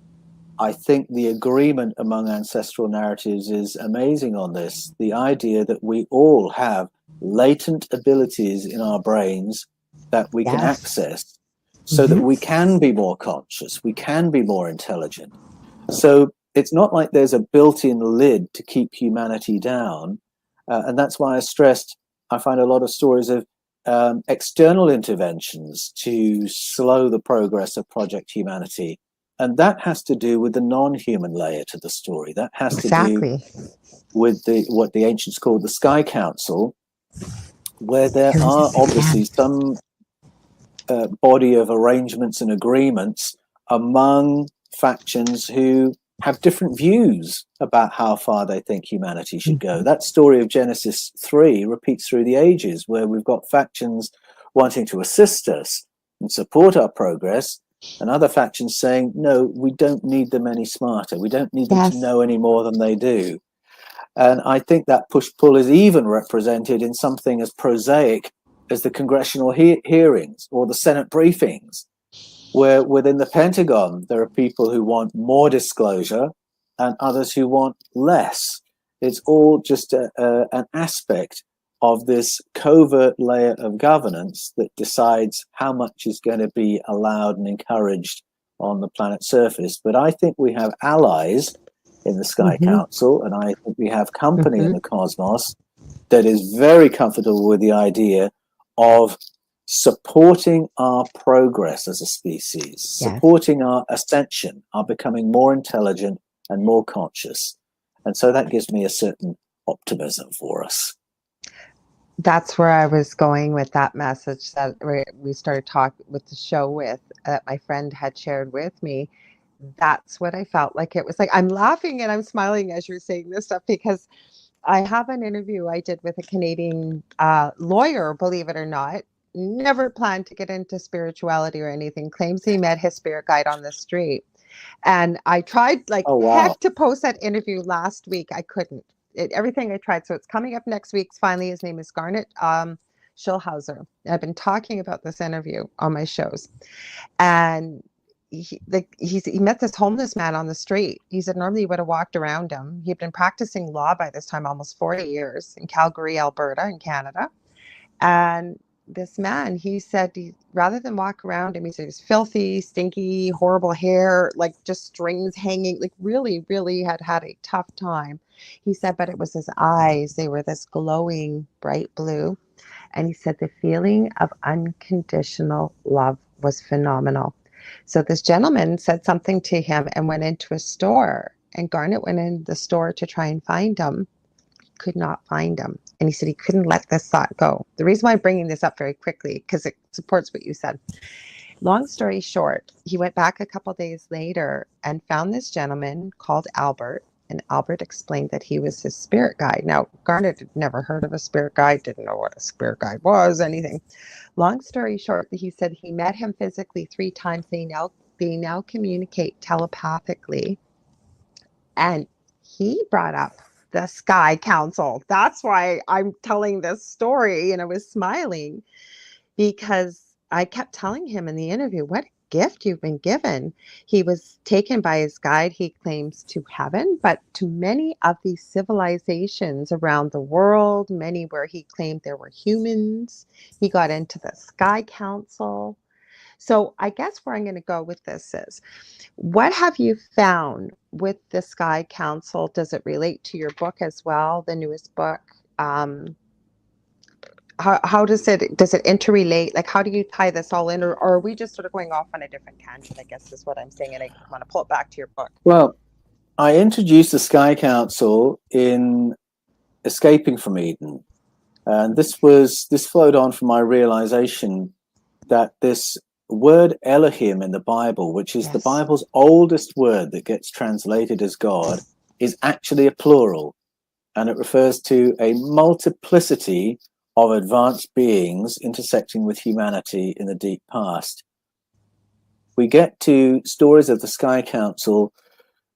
I think the agreement among ancestral narratives is amazing on this. The idea that we all have latent abilities in our brains that we can access, so that we can be more conscious, we can be more intelligent. So it's not like there's a built-in lid to keep humanity down. And that's why I find a lot of stories of external interventions to slow the progress of Project Humanity. And that has to do with the non-human layer to the story. That has to do with what the ancients called the Sky Council, where there are obviously some body of arrangements and agreements among factions who have different views about how far they think humanity should go. That story of Genesis 3 repeats through the ages, where we've got factions wanting to assist us and support our progress, and other factions saying, no, we don't need them any smarter. We don't need them to know any more than they do. And I think that push-pull is even represented in something as prosaic as the congressional hearings or the Senate briefings, where within the Pentagon, there are people who want more disclosure and others who want less. It's all just an aspect of this covert layer of governance that decides how much is going to be allowed and encouraged on the planet's surface. But I think we have allies in the Sky Council, and I think we have company in the cosmos that is very comfortable with the idea of supporting our progress as a species, supporting our ascension, our becoming more intelligent and more conscious. And so that gives me a certain optimism for us. That's where I was going with that message that we started talking with the show with, that my friend had shared with me. That's what I felt like. It was like, I'm laughing and I'm smiling as you're saying this stuff, because I have an interview I did with a Canadian lawyer, believe it or not, never planned to get into spirituality or anything, claims he met his spirit guide on the street. And I tried heck to post that interview last week. I couldn't. Everything I tried. So it's coming up next week. Finally, his name is Garnet Schilhauser. I've been talking about this interview on my shows. And he met this homeless man on the street. He said normally he would have walked around him. He'd been practicing law by this time almost 40 years in Calgary, Alberta, in Canada. And this man, he said, rather than walk around him, he said he was filthy, stinky, horrible hair, like just strings hanging, like really, really had a tough time. He said, but it was his eyes. They were this glowing bright blue. And he said the feeling of unconditional love was phenomenal. So this gentleman said something to him and went into a store. And Garnet went in the store to try and find him. Could not find him. And he said he couldn't let this thought go. The reason why I'm bringing this up very quickly, because it supports what you said. Long story short, he went back a couple days later and found this gentleman called Albert. And Albert explained that he was his spirit guide. Now, Garnet had never heard of a spirit guide, didn't know what a spirit guide was, anything. Long story short, he said he met him physically 3 times. They now communicate telepathically. And he brought up the Sky Council. That's why I'm telling this story. And I was smiling because I kept telling him in the interview, what gift you've been given. He was taken by his guide, he claims, to heaven, but to many of these civilizations around the world, many where he claimed there were humans. He got into the Sky Council. So I guess where I'm going to go with this is, what have you found with the Sky Council? Does it relate to your book as well, the newest book? How does it interrelate? Like, how do you tie this all in, or are we just sort of going off on a different tangent, I guess is what I'm saying, and I want to pull it back to your book. Well, I introduced the Sky Council in Escaping from Eden, and this flowed on from my realization that this word Elohim in the Bible, which is the Bible's oldest word that gets translated as God, is actually a plural, and it refers to a multiplicity of advanced beings intersecting with humanity in the deep past. We get to stories of the Sky Council.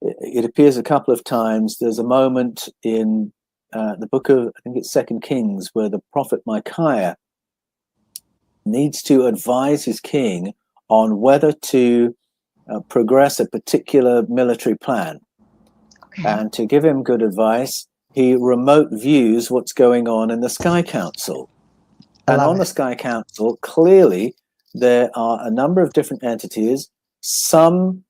It appears a couple of times. There's a moment in the book of, I think it's 2 Kings, where the prophet Micaiah needs to advise his king on whether to progress a particular military plan. Okay. And to give him good advice, he remote views what's going on in the Sky Council. And on the Sky Council, clearly, there are a number of different entities, some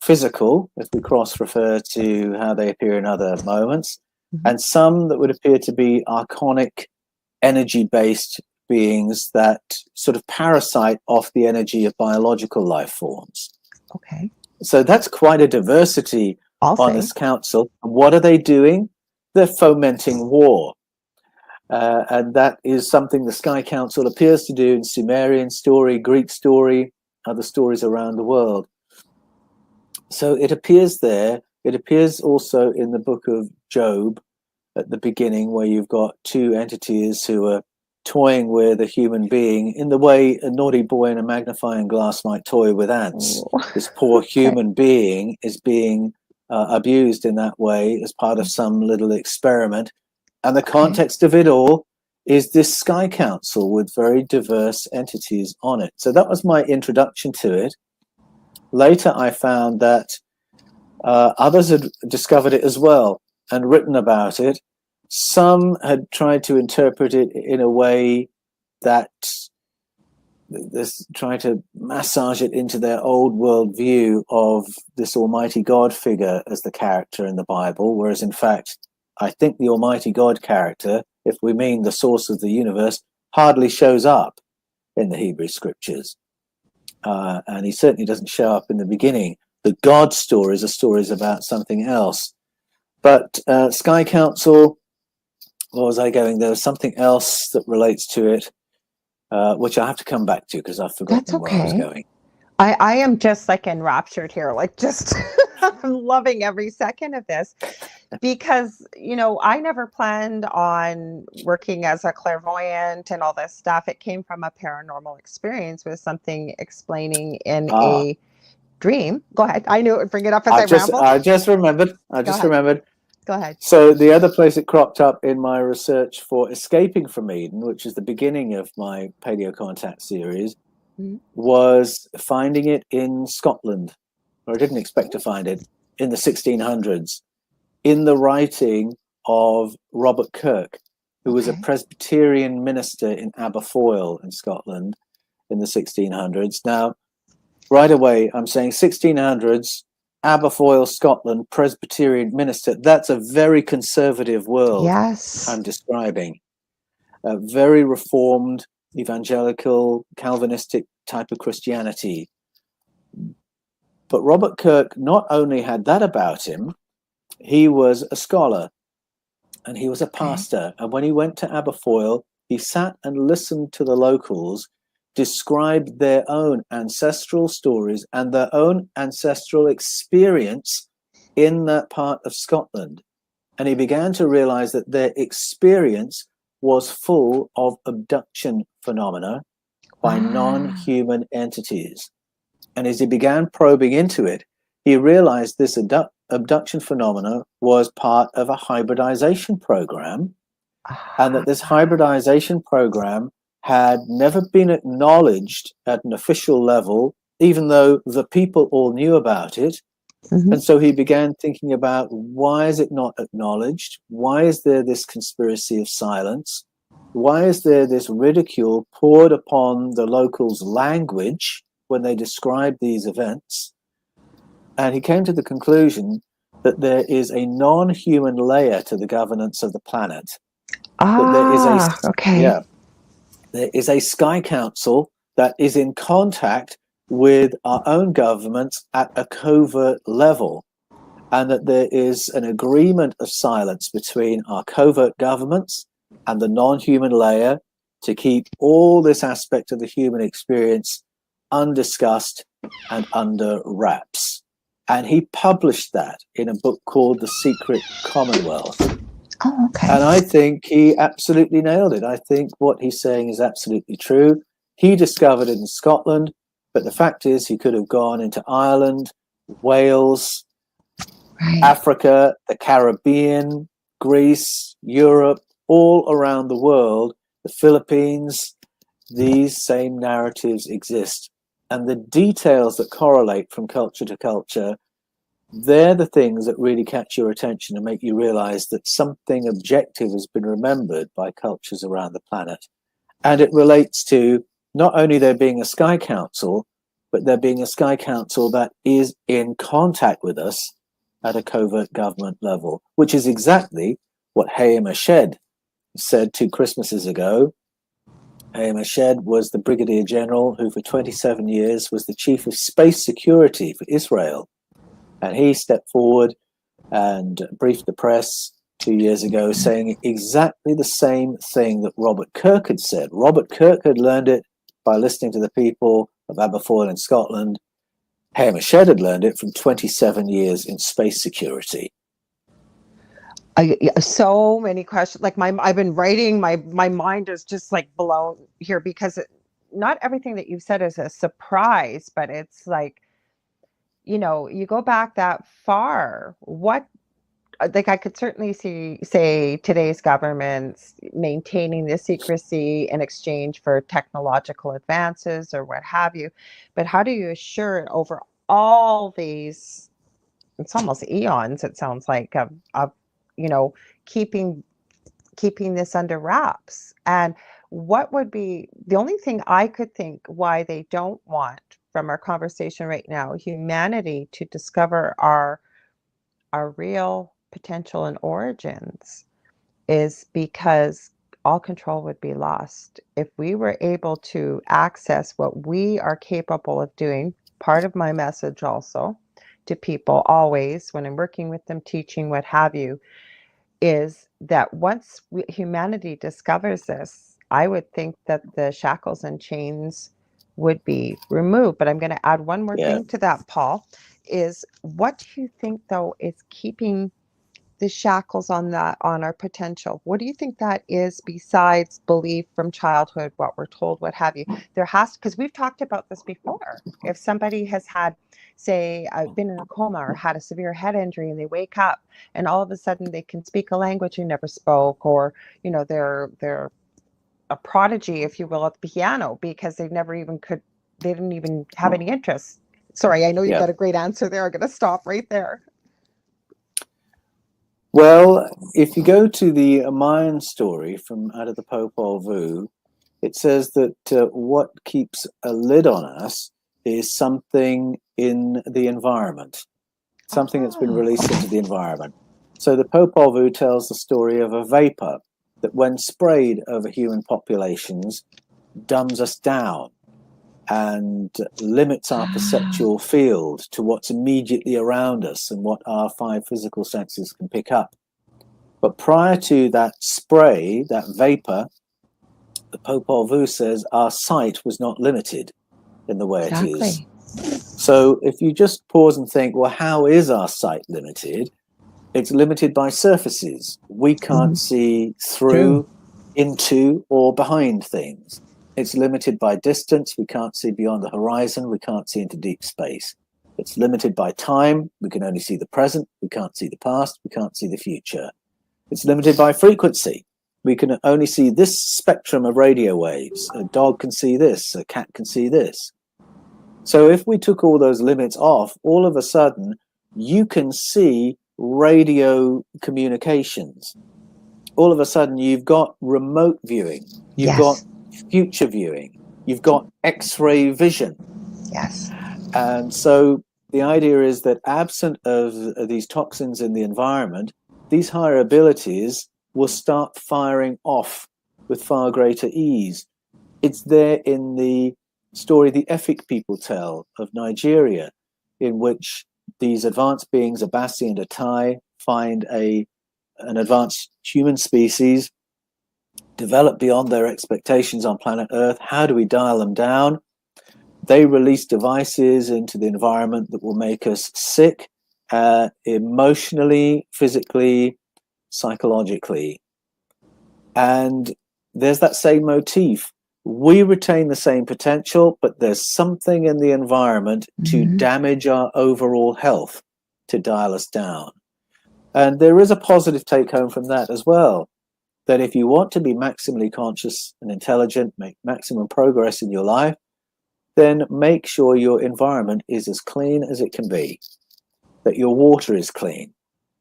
physical, if we cross-refer to how they appear in other moments, and some that would appear to be archonic, energy-based beings that sort of parasite off the energy of biological life forms. Okay. So that's quite a diversity on this council. And what are they doing? They're fomenting war. And that is something the Sky Council appears to do in Sumerian story, Greek story, other stories around the world. So it appears there. It appears also in the book of Job at the beginning, where you've got 2 entities who are toying with a human being in the way a naughty boy in a magnifying glass might toy with ants. This poor human being is being abused in that way as part of some little experiment. And the context of it all is this Sky Council with very diverse entities on it. So that was my introduction to it. Later, I found that others had discovered it as well and written about it. Some had tried to interpret it in a way that trying to massage it into their old world view of this Almighty God figure as the character in the Bible, whereas in fact, I think the Almighty God character, if we mean the source of the universe, hardly shows up in the Hebrew Scriptures. And he certainly doesn't show up in the beginning. The God stories are stories about something else. But Sky Council, where was I going? There was something else that relates to it, which I have to come back to because I've forgotten where I was going. I am just like enraptured here, like just I'm loving every second of this because, I never planned on working as a clairvoyant and all this stuff. It came from a paranormal experience with something explaining in a dream. Go ahead. I knew it would bring it up as I rambled. I just remembered. Go ahead. So the other place it cropped up in my research for Escaping from Eden, which is the beginning of my paleocontact series, was finding it in Scotland, or I didn't expect to find it, in the 1600s, in the writing of Robert Kirk, who was a Presbyterian minister in Aberfoyle in Scotland in the 1600s. Now, right away, I'm saying 1600s, Aberfoyle, Scotland, Presbyterian minister. That's a very conservative world. Yes. I'm describing. A very reformed, evangelical, Calvinistic type of Christianity. But Robert Kirk not only had that about him, he was a scholar and he was a pastor. And when he went to Aberfoyle, he sat and listened to the locals describe their own ancestral stories and their own ancestral experience in that part of Scotland. And he began to realize that their experience was full of abduction phenomena by non-human entities. And as he began probing into it, he realized this abduction phenomena was part of a hybridization program, and that this hybridization program had never been acknowledged at an official level, even though the people all knew about it. And so he began thinking about, why is it not acknowledged? Why is there this conspiracy of silence? Why is there this ridicule poured upon the locals' language when they describe these events? And he came to the conclusion that there is a non-human layer to the governance of the planet. There is a Sky Council that is in contact with our own governments at a covert level, and that there is an agreement of silence between our covert governments and the non-human layer to keep all this aspect of the human experience undiscussed and under wraps. And he published that in a book called The Secret Commonwealth. And I think he absolutely nailed it. I think what he's saying is absolutely true. He discovered it in Scotland, but the fact is he could have gone into Ireland, Wales, Africa, the Caribbean, Greece, Europe, all around the world, the Philippines. These same narratives exist. And the details that correlate from culture to culture, they're the things that really catch your attention and make you realize that something objective has been remembered by cultures around the planet. And it relates to not only there being a Sky Council, but there being a Sky Council that is in contact with us at a covert government level, which is exactly what Hayam Ashed said 2 Christmases ago. Hayam Ashed was the Brigadier General who for 27 years was the Chief of Space Security for Israel. And he stepped forward and briefed the press 2 years ago saying exactly the same thing that Robert Kirk had said. Robert Kirk had learned it by listening to the people of Aberfoyle in Scotland. Hayam Ashed had learned it from 27 years in space security. So many questions. Like I've been writing. My mind is just like blown here because not everything that you've said is a surprise, but it's like, you go back that far. What like I could certainly say today's governments maintaining the secrecy in exchange for technological advances or what have you. But how do you assure it over all these, it's almost eons, it sounds like, of you know, keeping this under wraps? And what would be the only thing I could think why they don't want, from our conversation right now, humanity to discover our real potential and origins, is because all control would be lost. If we were able to access what we are capable of doing, part of my message also to people always when I'm working with them, teaching, what have you, is that once humanity discovers this, I would think that the shackles and chains would be removed. But I'm going to add one more Yeah. thing to that, Paul, is what do you think, though, is keeping the shackles on our potential? What do you think that is, besides belief from childhood, what we're told, what have you? There has, because we've talked about this before. If somebody has had, say, been in a coma or had a severe head injury, and they wake up and all of a sudden they can speak a language you never spoke, or they're a prodigy, if you will, at the piano because they didn't even have any interest. Sorry, I know you've got a great answer there. I'm going to stop right there. Well, if you go to the Mayan story from out of the Popol Vuh, it says that what keeps a lid on us is something in the environment, something that's been released into the environment. So the Popol Vuh tells the story of a vapor that, when sprayed over human populations, dumbs us down and limits our perceptual field to what's immediately around us and what our 5 physical senses can pick up. But prior to that spray, that vapor, the Popol Vuh says our sight was not limited in the way it is. So if you just pause and think, well, how is our sight limited? It's limited by surfaces. We can't see through, into, or behind things. It's limited by distance. We can't see beyond the horizon. We can't see into deep space. It's limited by time. We can only see the present. We can't see the past. We can't see the future. It's limited by frequency. We can only see this spectrum of radio waves. A dog can see this. A cat can see this. So if we took all those limits off, all of a sudden, you can see radio communications. All of a sudden, you've got remote viewing. You've got future viewing. You've got X-ray vision. Yes. And so the idea is that, absent of these toxins in the environment, these higher abilities will start firing off with far greater ease. It's there in the story the Efik people tell of Nigeria, in which these advanced beings, Abasi and Atai, find an advanced human species, develop beyond their expectations on planet Earth. How do we dial them down? They release devices into the environment that will make us sick, emotionally, physically, psychologically. And there's that same motif. We retain the same potential, but there's something in the environment to damage our overall health, to dial us down. And there is a positive take home from that as well, that if you want to be maximally conscious and intelligent, make maximum progress in your life, then make sure your environment is as clean as it can be, that your water is clean,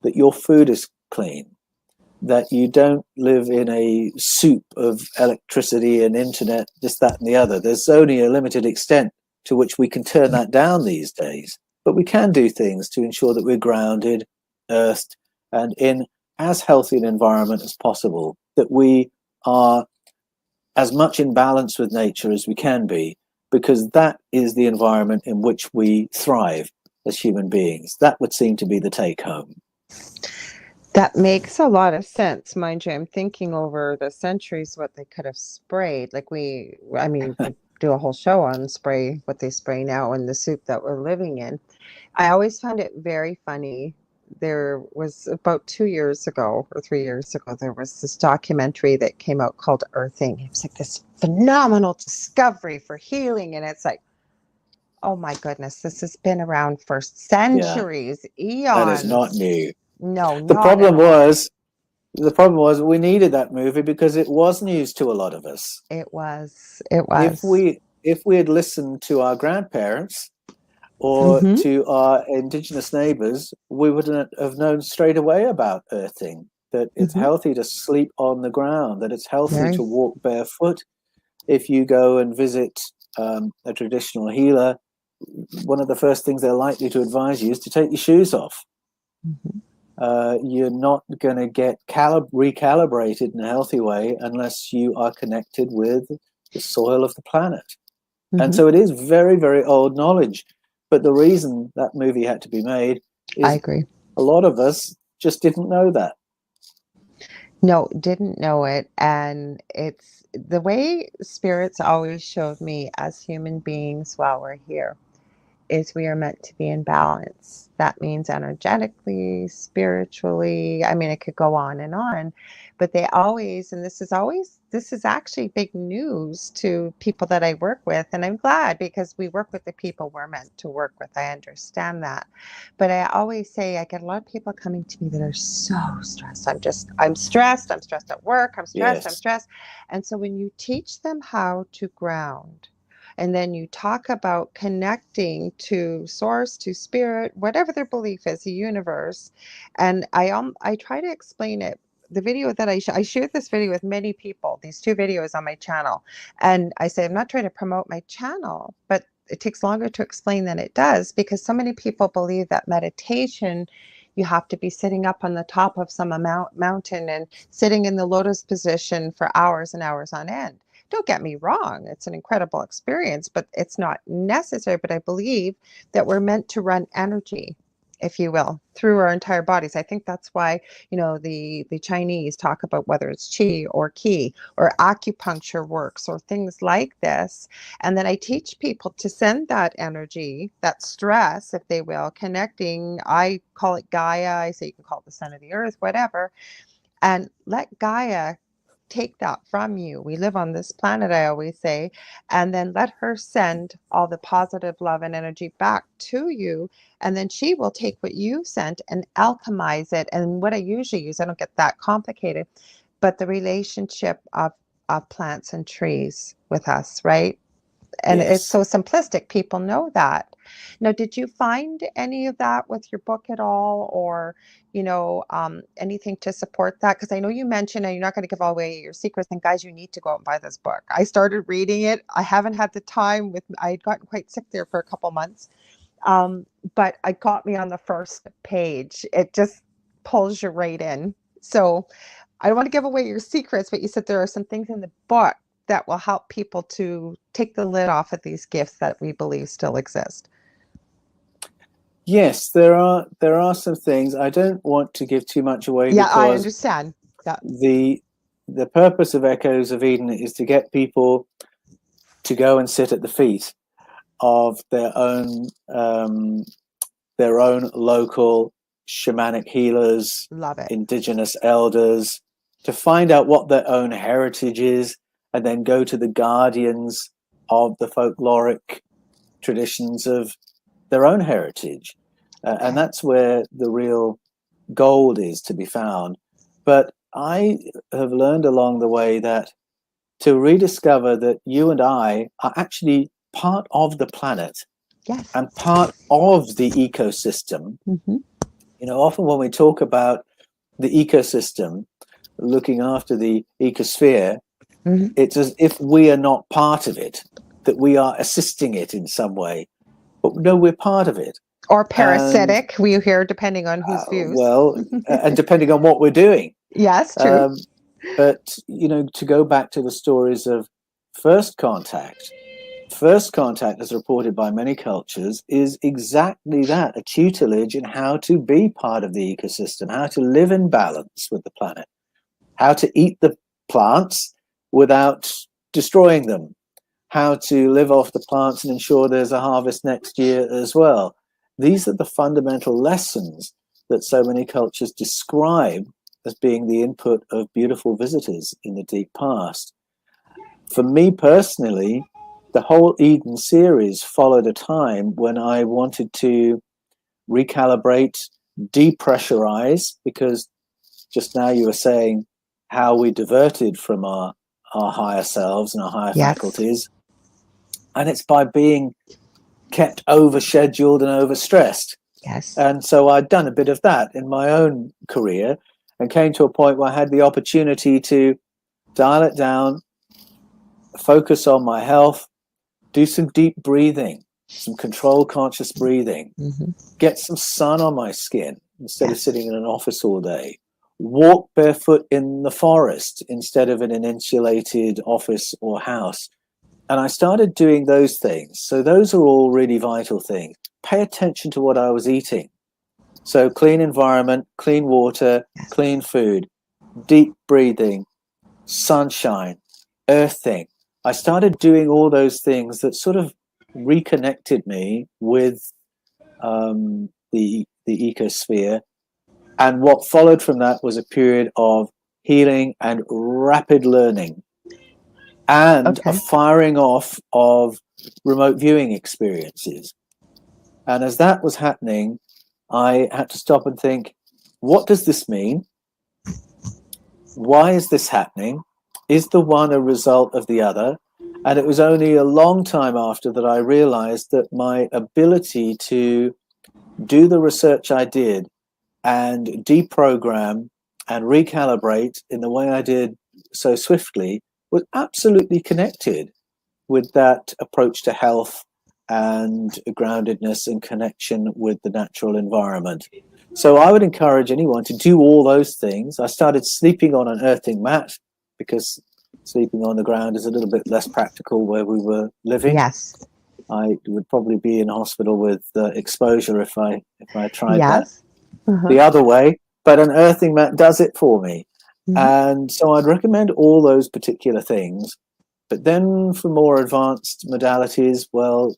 that your food is clean, that you don't live in a soup of electricity and internet, this, that, and the other. There's only a limited extent to which we can turn that down these days. But we can do things to ensure that we're grounded, earthed, and in as healthy an environment as possible, that we are as much in balance with nature as we can be, because that is the environment in which we thrive as human beings. That would seem to be the take home. That makes a lot of sense. Mind you, I'm thinking over the centuries what they could have sprayed. Like we do a whole show on what they spray now in the soup that we're living in. I always found it very funny. There was about 2 years ago or 3 years ago, there was this documentary that came out called Earthing. It was like this phenomenal discovery for healing. And it's like, oh my goodness, this has been around for centuries, eons. That is not new. No, The not at problem all. was, the problem was we needed that movie because it was news to a lot of us. It was. It If was. we had listened to our grandparents or Mm-hmm. to our indigenous neighbors, we would have known straight away about earthing, that it's Mm-hmm. healthy to sleep on the ground, that it's healthy Very. to walk barefoot. If you go and visit a traditional healer, one of the first things they're likely to advise you is to take your shoes off. Mm-hmm. You're not going to get recalibrated in a healthy way unless you are connected with the soil of the planet. And Mm-hmm. so it is very, very old knowledge. But the reason that movie had to be made I is agree. a lot of us just didn't know that. No, didn't know it. And it's the way spirits always showed me as human beings while we're here is we are meant to be in balance. That means energetically, spiritually. I mean, it could go on, but they always, and this is actually big news to people that I work with. And I'm glad because we work with the people we're meant to work with. I understand that. But I always say, I get a lot of people coming to me that are so stressed. I'm stressed. I'm stressed at work. I'm Yes, stressed. And so when you teach them how to ground, and then you talk about connecting to source, to spirit, whatever their belief is, the universe. And I try to explain it. The video that I shared this video with many people, these two videos on my channel. And I say, I'm not trying to promote my channel, but it takes longer to explain than it does because so many people believe that meditation, you have to be sitting up on the top of some mountain and sitting in the lotus position for hours and hours on end. Don't get me wrong, it's an incredible experience, but it's not necessary. But I believe that we're meant to run energy, if you will, through our entire bodies. I think that's why, the Chinese talk about whether it's qi or ki or acupuncture works or things like this. And then I teach people to send that energy, that stress, if they will, connecting. I call it Gaia. I say you can call it the sun of the earth, whatever, and let Gaia take that from you. We live on this planet, I always say, and then let her send all the positive love and energy back to you. And then she will take what you sent and alchemize it. And what I usually use, I don't get that complicated, but the relationship of plants and trees with us, right? And it's yes. so simplistic. People know that. Now, did you find any of that with your book at all, or anything to support that? Because I know you mentioned, and you're not going to give away your secrets. And guys, you need to go out and buy this book. I started reading it. I haven't had the time. I had gotten quite sick there for a couple months, but it got me on the first page. It just pulls you right in. So I don't want to give away your secrets, but you said there are some things in the book that will help people to take the lid off of these gifts that we believe still exist. Yes, there are some things. I don't want to give too much away Yeah, I because understand that. the purpose of Echoes of Eden is to get people to go and sit at the feet of their own local shamanic healers, Love it. indigenous elders, to find out what their own heritage is, and then go to the guardians of the folkloric traditions of their own heritage. Okay. And that's where the real gold is to be found. But I have learned along the way that to rediscover that you and I are actually part of the planet Yes. and part of the ecosystem. Mm-hmm. Often when we talk about the ecosystem, looking after the ecosphere, Mm-hmm. it's as if we are not part of it, that we are assisting it in some way. But no, we're part of it. Or And parasitic, we hear, depending on whose views. and depending on what we're doing. Yes, true. Um, but, to go back to the stories of first contact, as reported by many cultures, is exactly that, a tutelage in how to be part of the ecosystem, how to live in balance with the planet, how to eat the plants without destroying them, how to live off the plants and ensure there's a harvest next year as well. These are the fundamental lessons that so many cultures describe as being the input of beautiful visitors in the deep past. For me personally, the whole Eden series followed a time when I wanted to recalibrate depressurize, because just now you were saying how we diverted from our higher selves and our higher faculties. And it's by being kept over-scheduled and overstressed. Yes. And so I'd done a bit of that in my own career and came to a point where I had the opportunity to dial it down, focus on my health, do some deep breathing, some controlled conscious breathing, get some sun on my skin instead of sitting in an office all day, walk barefoot in the forest instead of in an insulated office or house. And I started doing those things. So those are all really vital things. Pay attention to what I was eating. So clean environment, clean water, clean food, deep breathing, sunshine, earthing. I started doing all those things that sort of reconnected me with the ecosphere. And what followed from that was a period of healing and rapid learning and a firing off of remote viewing experiences. And as that was happening, I had to stop and think, what does this mean? Why is this happening? Is the one a result of the other? And it was only a long time after that I realized that my ability to do the research I did and deprogram and recalibrate in the way I did so swiftly was absolutely connected with that approach to health and groundedness and connection with the natural environment. So I would encourage anyone to do all those things. I started sleeping on an earthing mat because sleeping on the ground is a little bit less practical where we were living. Yes. I would probably be in hospital with exposure if I tried that the other way. But an earthing mat does it for me. And so I'd recommend all those particular things. But then for more advanced modalities, well,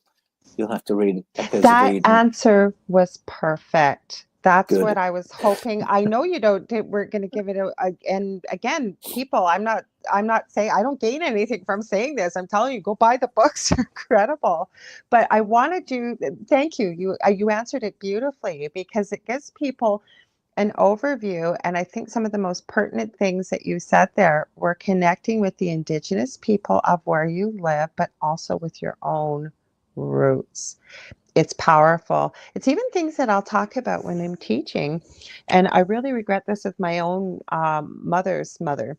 you'll have to read Echoes That of Eden. answer was perfect. That's Good. what I was hoping. I know you don't. We're going to give it and again, people. I'm not saying I don't gain anything from saying this. I'm telling you, go buy the books. They're incredible. But I wanted to thank you. You answered it beautifully because it gives people an overview. And I think some of the most pertinent things that you said there were connecting with the indigenous people of where you live, but also with your own roots. It's powerful. It's even things that I'll talk about when I'm teaching. And I really regret this with my own mother's mother.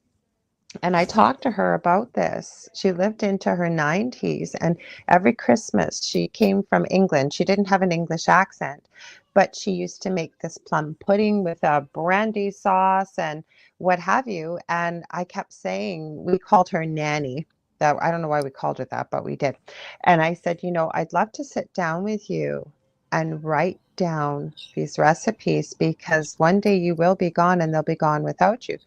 And I talked to her about this. She lived into her 90s, and every Christmas she came from England. She didn't have an English accent, but she used to make this plum pudding with a brandy sauce and what have you. And I kept saying, we called her Nanny. That I don't know why we called her that, but we did. And I said, I'd love to sit down with you and write down these recipes because one day you will be gone and they'll be gone without you.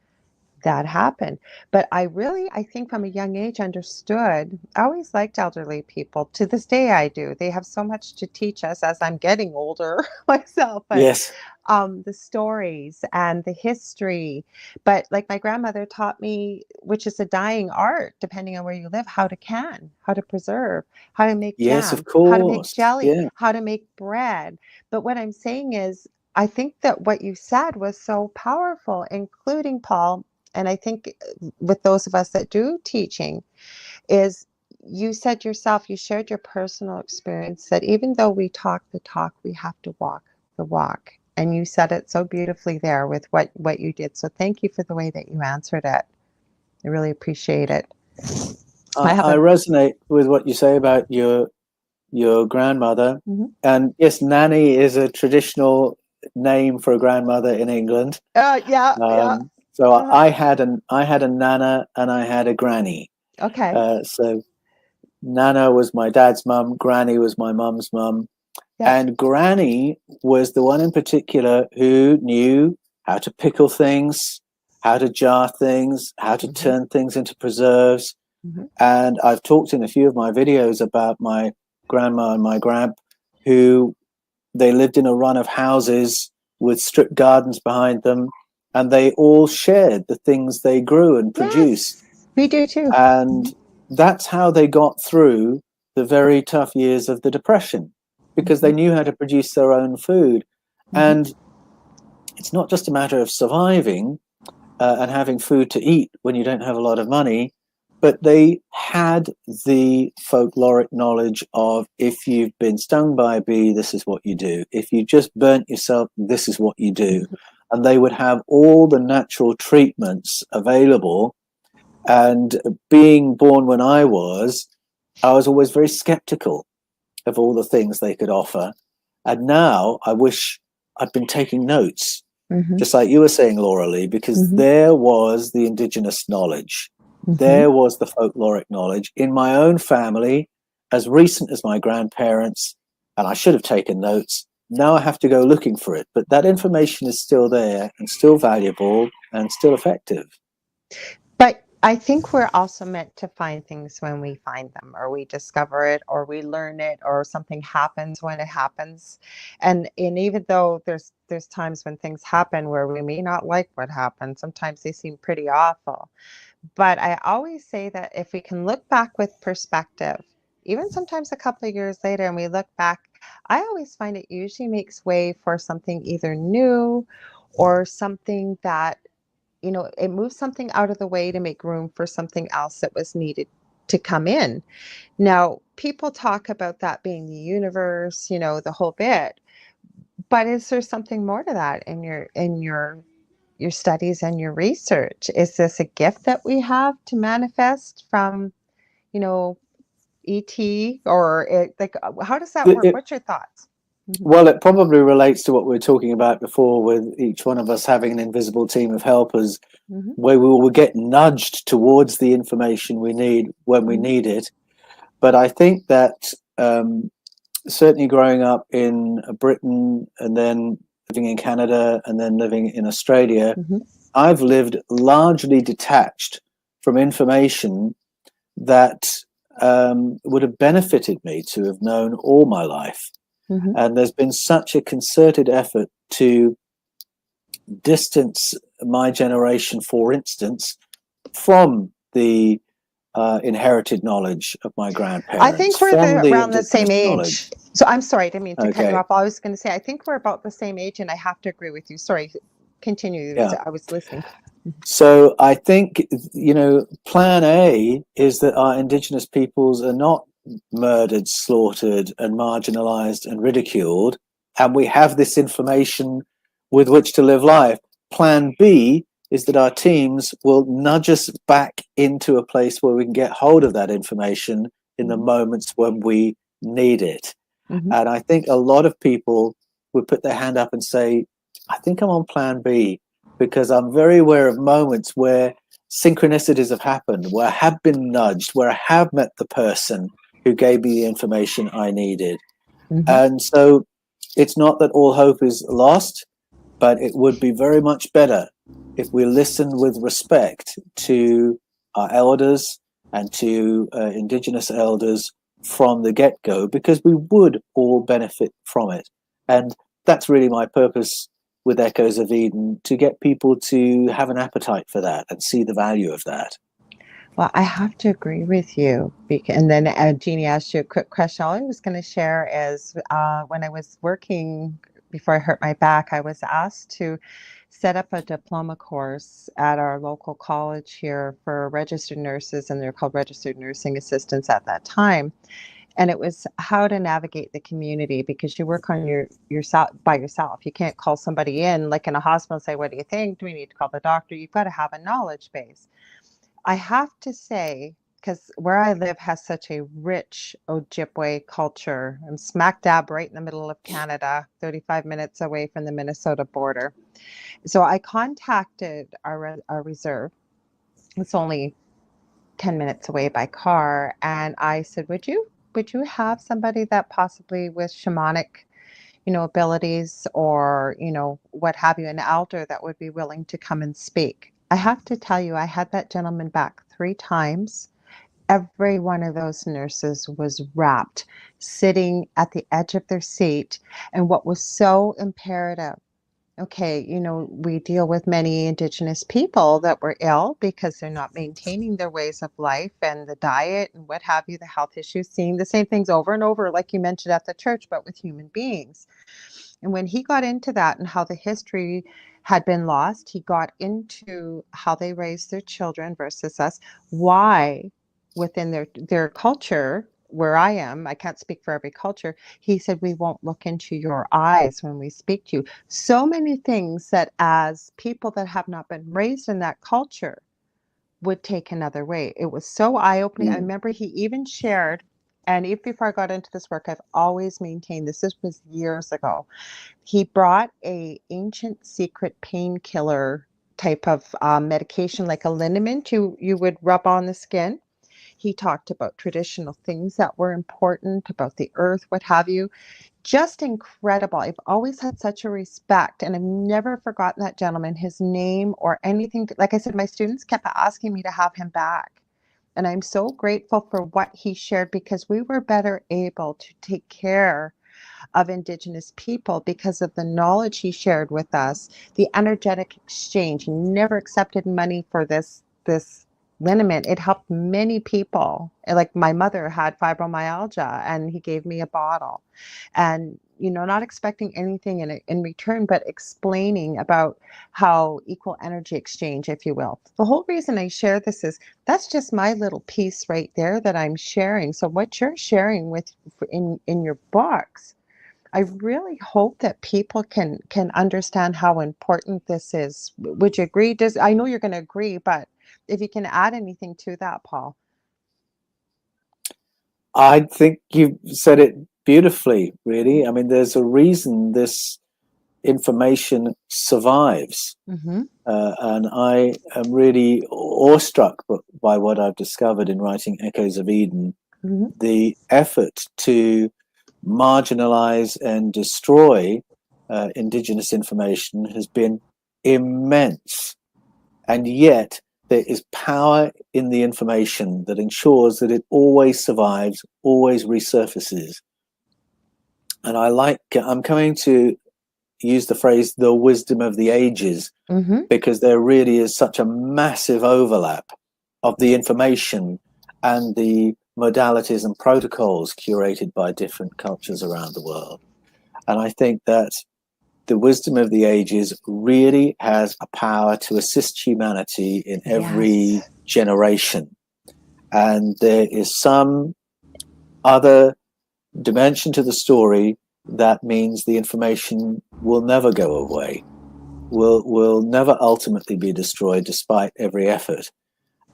That happened. But I think from a young age understood, I always liked elderly people. To this day, I do. They have so much to teach us as I'm getting older myself. But, yes. The stories and the history. But like my grandmother taught me, which is a dying art, depending on where you live, how to can, how to preserve, how to make Yes, jam, of course. how to make jelly, Yeah. how to make bread. But what I'm saying is, I think that what you said was so powerful, including Paul. And I think with those of us that do teaching is you said yourself, you shared your personal experience that even though we talk the talk, we have to walk the walk. And you said it so beautifully there with what you did. So thank you for the way that you answered it. I really appreciate it. I resonate with what you say about your grandmother. And yes, Nanny is a traditional name for a grandmother in England. Yeah. So I had a nana and I had a granny. Okay. So nana was my dad's mum, granny was my mum's mum. Yes. And granny was the one in particular who knew how to pickle things, how to jar things, how to turn things into preserves. And I've talked in a few of my videos about my grandma and my grandp, who they lived in a run of houses with strip gardens behind them. And they all shared the things they grew and produced. Yes, we do too. And that's how they got through the very tough years of the Depression, because they knew how to produce their own food. And it's not just a matter of surviving and having food to eat when you don't have a lot of money, but they had the folkloric knowledge of, if you've been stung by a bee, this is what you do. If you just burnt yourself, this is what you do. And they would have all the natural treatments available. And being born when I was always very skeptical of all the things they could offer. And now I wish I'd been taking notes, just like you were saying, Lorilei, because there was the indigenous knowledge. There was the folkloric knowledge in my own family, as recent as my grandparents, and I should have taken notes. Now I have to go looking for it, but that information is still there and still valuable and still effective. But I think we're also meant to find things when we find them, or we discover it, or we learn it, or something happens when it happens. And even though there's times when things happen where we may not like what happened, sometimes they seem pretty awful. But I always say that if we can look back with perspective, even sometimes a couple of years later, and we look back, I always find it usually makes way for something either new or something that, it moves something out of the way to make room for something else that was needed to come in. Now, people talk about that being the universe, the whole bit. But is there something more to that in your studies and your research? Is this a gift that we have to manifest from, ET, or how does that work? It, What's your thoughts? Well, it probably relates to what we were talking about before, with each one of us having an invisible team of helpers, where we will get nudged towards the information we need when we need it. But I think that certainly growing up in Britain and then living in Canada and then living in Australia, I've lived largely detached from information that would have benefited me to have known all my life. And there's been such a concerted effort to distance my generation, for instance, from the inherited knowledge of my grandparents. I think we're around the same age. Knowledge. So I'm sorry, I didn't mean to cut you off. I was going to say, I think we're about the same age, and I have to agree with you. Sorry, continue. Yeah. I was listening. So I think, plan A is that our indigenous peoples are not murdered, slaughtered, and marginalized and ridiculed, and we have this information with which to live life. Plan B is that our teams will nudge us back into a place where we can get hold of that information in the moments when we need it. And I think a lot of people would put their hand up and say, I think I'm on plan B, because I'm very aware of moments where synchronicities have happened, where I have been nudged, where I have met the person who gave me the information I needed. And so it's not that all hope is lost, but it would be very much better if we listened with respect to our elders and to indigenous elders from the get-go, because we would all benefit from it. And that's really my purpose with Echoes of Eden, to get people to have an appetite for that and see the value of that. Well, I have to agree with you. And then Jeannie asked you a quick question. All I was going to share is when I was working, before I hurt my back, I was asked to set up a diploma course at our local college here for registered nurses, and they're called registered nursing assistants at that time. And it was how to navigate the community, because you work on yourself by yourself. You can't call somebody in, like in a hospital, and say, what do you think? Do we need to call the doctor? You've got to have a knowledge base. I have to say, because where I live has such a rich Ojibwe culture. I'm smack dab right in the middle of Canada, 35 minutes away from the Minnesota border. So I contacted our reserve. It's only 10 minutes away by car. And I said, would you have somebody that possibly with shamanic, abilities, or, what have you, an elder that would be willing to come and speak? I have to tell you, I had that gentleman back 3 times. Every one of those nurses was rapt, sitting at the edge of their seat. And what was so imperative, okay, we deal with many Indigenous people that were ill because they're not maintaining their ways of life and the diet and what have you, the health issues, seeing the same things over and over, like you mentioned at the church, but with human beings. And when he got into that and how the history had been lost. He got into how they raised their children versus us, why within their culture, where I am, I can't speak for every culture. He said, we won't look into your eyes when we speak to you. So many things that as people that have not been raised in that culture would take another way. It was so eye-opening. I remember he even shared, and even before I got into this work, I've always maintained this. This was years ago. He brought a ancient secret painkiller type of medication, like a liniment you would rub on the skin. He talked about traditional things that were important, about the earth, what have you. Just incredible. I've always had such a respect, and I've never forgotten that gentleman, his name or anything. Like I said, my students kept asking me to have him back. And I'm so grateful for what he shared, because we were better able to take care of Indigenous people because of the knowledge he shared with us, the energetic exchange. He never accepted money for this liniment. It helped many people. Like my mother had fibromyalgia, and he gave me a bottle, and not expecting anything in return, but explaining about how equal energy exchange, if you will. The whole reason I share this is that's just my little piece right there that I'm sharing. So what you're sharing with in your books, I really hope that people can understand how important this is. Would you agree? I know you're going to agree, but if you can add anything to that, Paul. I think you said it beautifully, really. I mean, there's a reason this information survives. And I am really awestruck by what I've discovered in writing Echoes of Eden. The effort to marginalize and destroy Indigenous information has been immense. And yet there is power in the information that ensures that it always survives, always resurfaces. And I'm coming to use the phrase, the wisdom of the ages, because there really is such a massive overlap of the information and the modalities and protocols curated by different cultures around the world. And I think that the wisdom of the ages really has a power to assist humanity in every generation. And there is some other dimension to the story that means the information will never go away, will never ultimately be destroyed despite every effort.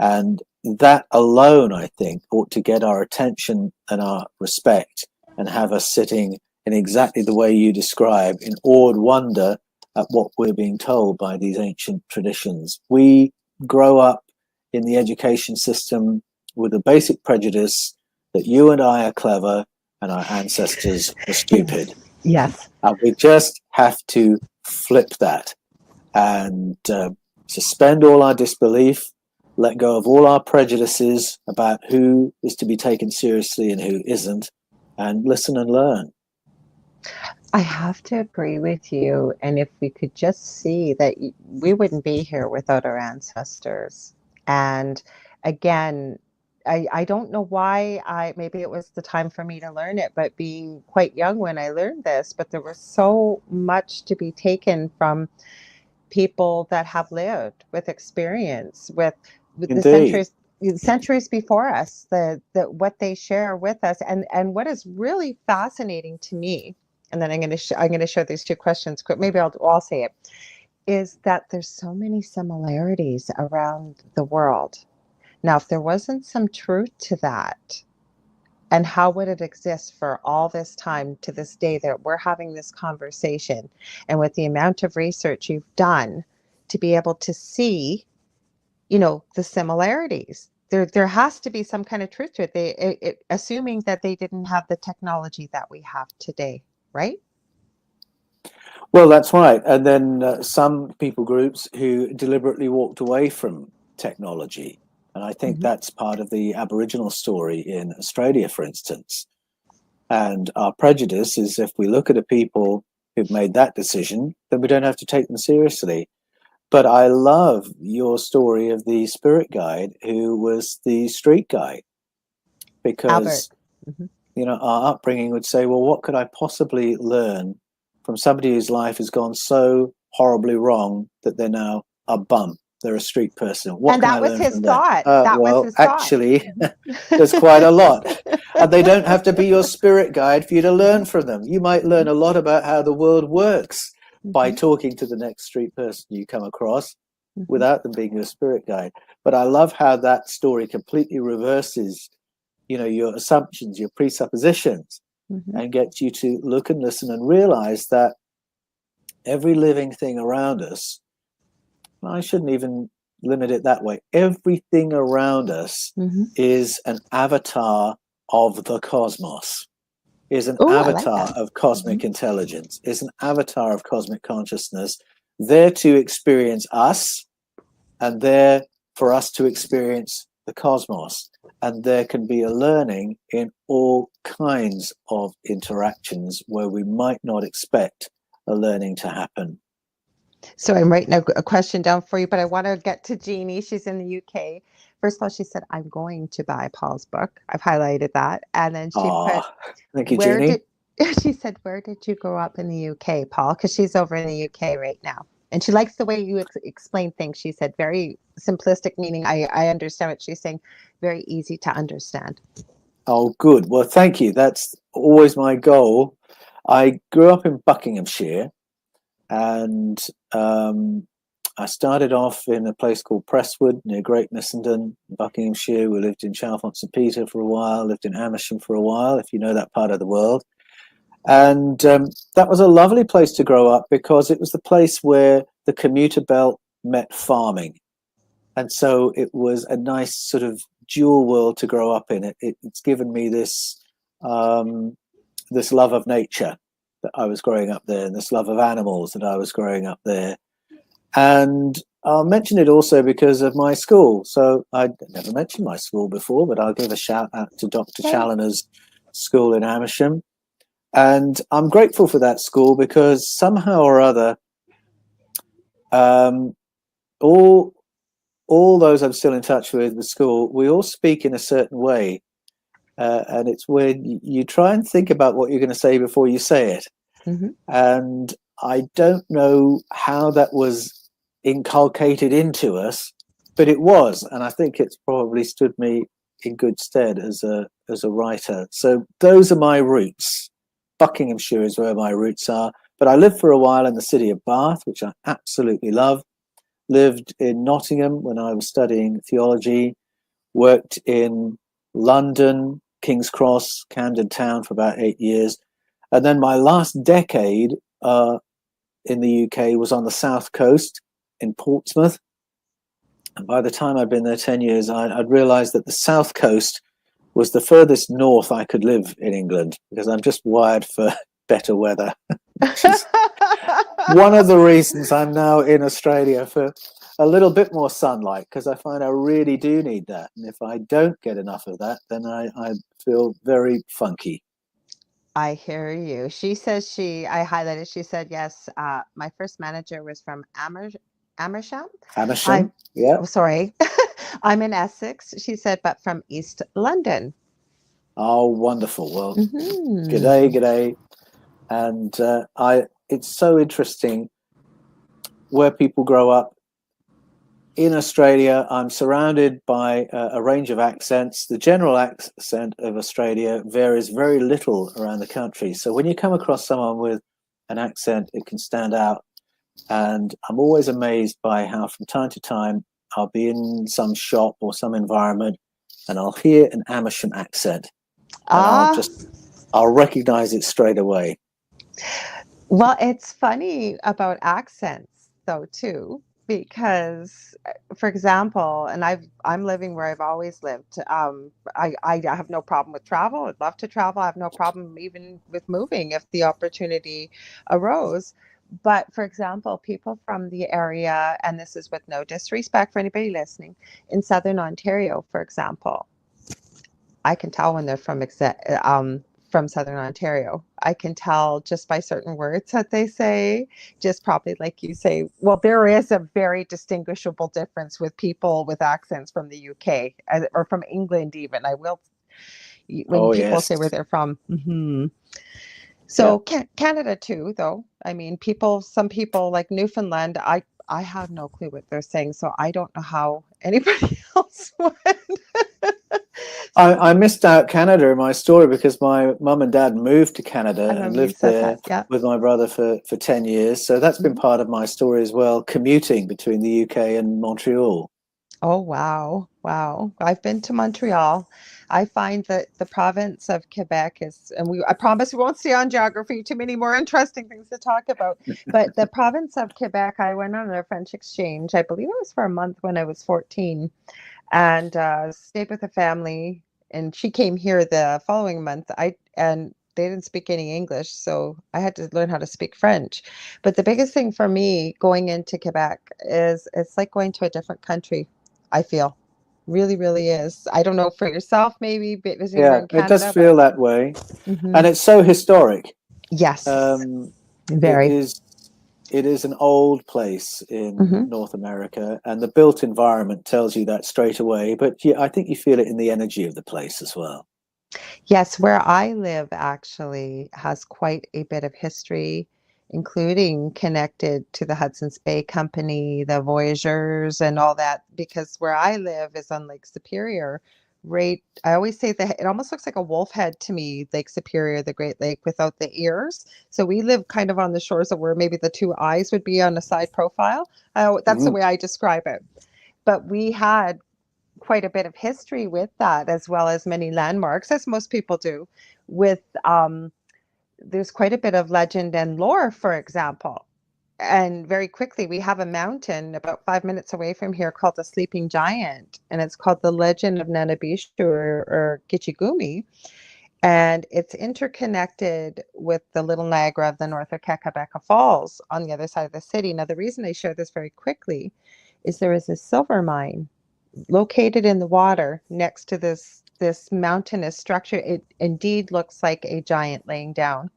And that alone, I think, ought to get our attention and our respect and have us sitting in exactly the way you describe, in awed wonder at what we're being told by these ancient traditions. We grow up in the education system with a basic prejudice that you and I are clever and our ancestors were stupid. Yes. And we just have to flip that and suspend all our disbelief, let go of all our prejudices about who is to be taken seriously and who isn't, and listen and learn. I have to agree with you. And if we could just see that we wouldn't be here without our ancestors. And again, I don't know why maybe it was the time for me to learn it, but being quite young when I learned this, but there was so much to be taken from people that have lived with experience, with the centuries before us, the what they share with us. And what is really fascinating to me, and then I'm going to show these two questions quick, maybe I'll say it, is that there's so many similarities around the world. Now, if there wasn't some truth to that, and how would it exist for all this time to this day that we're having this conversation? And with the amount of research you've done to be able to see, the similarities, there has to be some kind of truth to it. Assuming that they didn't have the technology that we have today, right? Well, that's right. And then some people groups who deliberately walked away from technology. And I think that's part of the Aboriginal story in Australia, for instance. And our prejudice is if we look at a people who've made that decision, then we don't have to take them seriously. But I love your story of the spirit guide who was the street guy, because, our upbringing would say, well, what could I possibly learn from somebody whose life has gone so horribly wrong that they're now a bum. They're a street person. What And can that I was learn his from them? thought. That was Well, his actually, thought. there's quite a lot. And they don't have to be your spirit guide for you to learn from them. You might learn a lot about how the world works by talking to the next street person you come across without them being your spirit guide. But I love how that story completely reverses, your assumptions, your presuppositions, and gets you to look and listen and realize that every living thing around us, I shouldn't even limit it that way. Everything around us is an avatar of the cosmos, is an avatar of cosmic intelligence, is an avatar of cosmic consciousness, there to experience us and there for us to experience the cosmos. And there can be a learning in all kinds of interactions where we might not expect a learning to happen. So I'm writing a question down for you, but I want to get to Jeannie. She's in the UK. First of all, she said, I'm going to buy Paul's book. I've highlighted that. And then she put, thank you, Jeannie. She said, where did you grow up in the UK, Paul? Because she's over in the UK right now. And she likes the way you explain things. She said, very simplistic, meaning I understand what she's saying, very easy to understand. Oh, good. Well, thank you. That's always my goal. I grew up in Buckinghamshire, and I started off in a place called Presswood near Great Missenden, Buckinghamshire. We lived in Chalfont-St-Peter for a while, lived in Amersham for a while, if you know that part of the world. And that was a lovely place to grow up because it was the place where the commuter belt met farming. And so it was a nice sort of dual world to grow up in. It's given me this this love of nature that I was growing up there, and this love of animals that I was growing up there. And I'll mention it also because of my school. So I never mentioned my school before, but I'll give a shout out to Dr. Challoner's school in Amersham. And I'm grateful for that school because somehow or other, all those I'm still in touch with the school, we all speak in a certain way. And it's when you try and think about what you're going to say before you say it. And I don't know how that was inculcated into us, but it was. And I think it's probably stood me in good stead as a writer. So those are my roots. Buckinghamshire is where my roots are. But I lived for a while in the city of Bath, which I absolutely love. Lived in Nottingham when I was studying theology. Worked in London, King's Cross, Camden Town for about 8 years. And then my last decade in the UK was on the south coast in Portsmouth. And by the time I'd been there 10 years, I'd realized that the south coast was the furthest north I could live in England because I'm just wired for better weather. Which is one of the reasons I'm now in Australia, for a little bit more sunlight, because I find I really do need that. And if I don't get enough of that, then I feel very funky. I hear you. She says I highlighted, she said, yes, my first manager was from Amersham. Amersham, yeah. Oh, sorry. I'm in Essex, she said, but from East London. Oh, wonderful. Well, g'day. And it's so interesting where people grow up. In Australia, I'm surrounded by a range of accents. The general accent of Australia varies very little around the country. So when you come across someone with an accent, it can stand out. And I'm always amazed by how from time to time, I'll be in some shop or some environment and I'll hear an Amersham accent. And I'll recognize it straight away. Well, it's funny about accents, though, too, because, for example, and I'm living where I've always lived. I have no problem with travel. I'd love to travel. I have no problem even with moving if the opportunity arose. But for example, people from the area, and this is with no disrespect for anybody listening, in Southern Ontario, for example, I can tell when they're from Southern Ontario. I can tell just by certain words that they say, just probably like you say, well, there is a very distinguishable difference with people with accents from the UK or from England even. When people say where they're from. So Canada too, though. I mean, some people like Newfoundland, I have no clue what they're saying, so I don't know how anybody else would. I missed out Canada in my story because my mum and dad moved to I Canada and remember you lived said there that. Yeah. with my brother for 10 years. So that's been part of my story as well, commuting between the UK and Montreal. Oh, wow. Wow. I've been to Montreal. I find that the province of Quebec is, and I promise we won't stay on geography, too many more interesting things to talk about. But the province of Quebec, I went on a French exchange. I believe it was for a month when I was 14, and stayed with a family. And she came here the following month. And they didn't speak any English, so I had to learn how to speak French. But the biggest thing for me going into Quebec is it's like going to a different country. I feel really, really is. I don't know for yourself, maybe visiting Yeah, around it does Canada, but feel that way. Mhm. And it's so historic. Yes, Um, it very. is it is an old place in Hmm. North America, and the built environment tells you that straight away. But yeah, I think you feel it in the energy of the place as well. Yes, where I live actually has quite a bit of history, including connected to the Hudson's Bay Company, the Voyageurs, and all that, because where I live is on Lake Superior. Right, I always say that it almost looks like a wolf head to me, Lake Superior, the Great Lake, without the ears. So we live kind of on the shores of where maybe the two eyes would be on a side profile. That's the Hmm. way I describe it. But we had quite a bit of history with that, as well as many landmarks, as most people do. With there's quite a bit of legend and lore, for example. And very quickly, we have a mountain about 5 minutes away from here called the Sleeping Giant, and it's called the Legend of Nanabishu or Gichigumi. And it's interconnected with the Little Niagara of the North of Kakabeka Falls on the other side of the city. Now, the reason I share this very quickly is there is a silver mine located in the water next to this mountainous structure. It indeed looks like a giant laying down.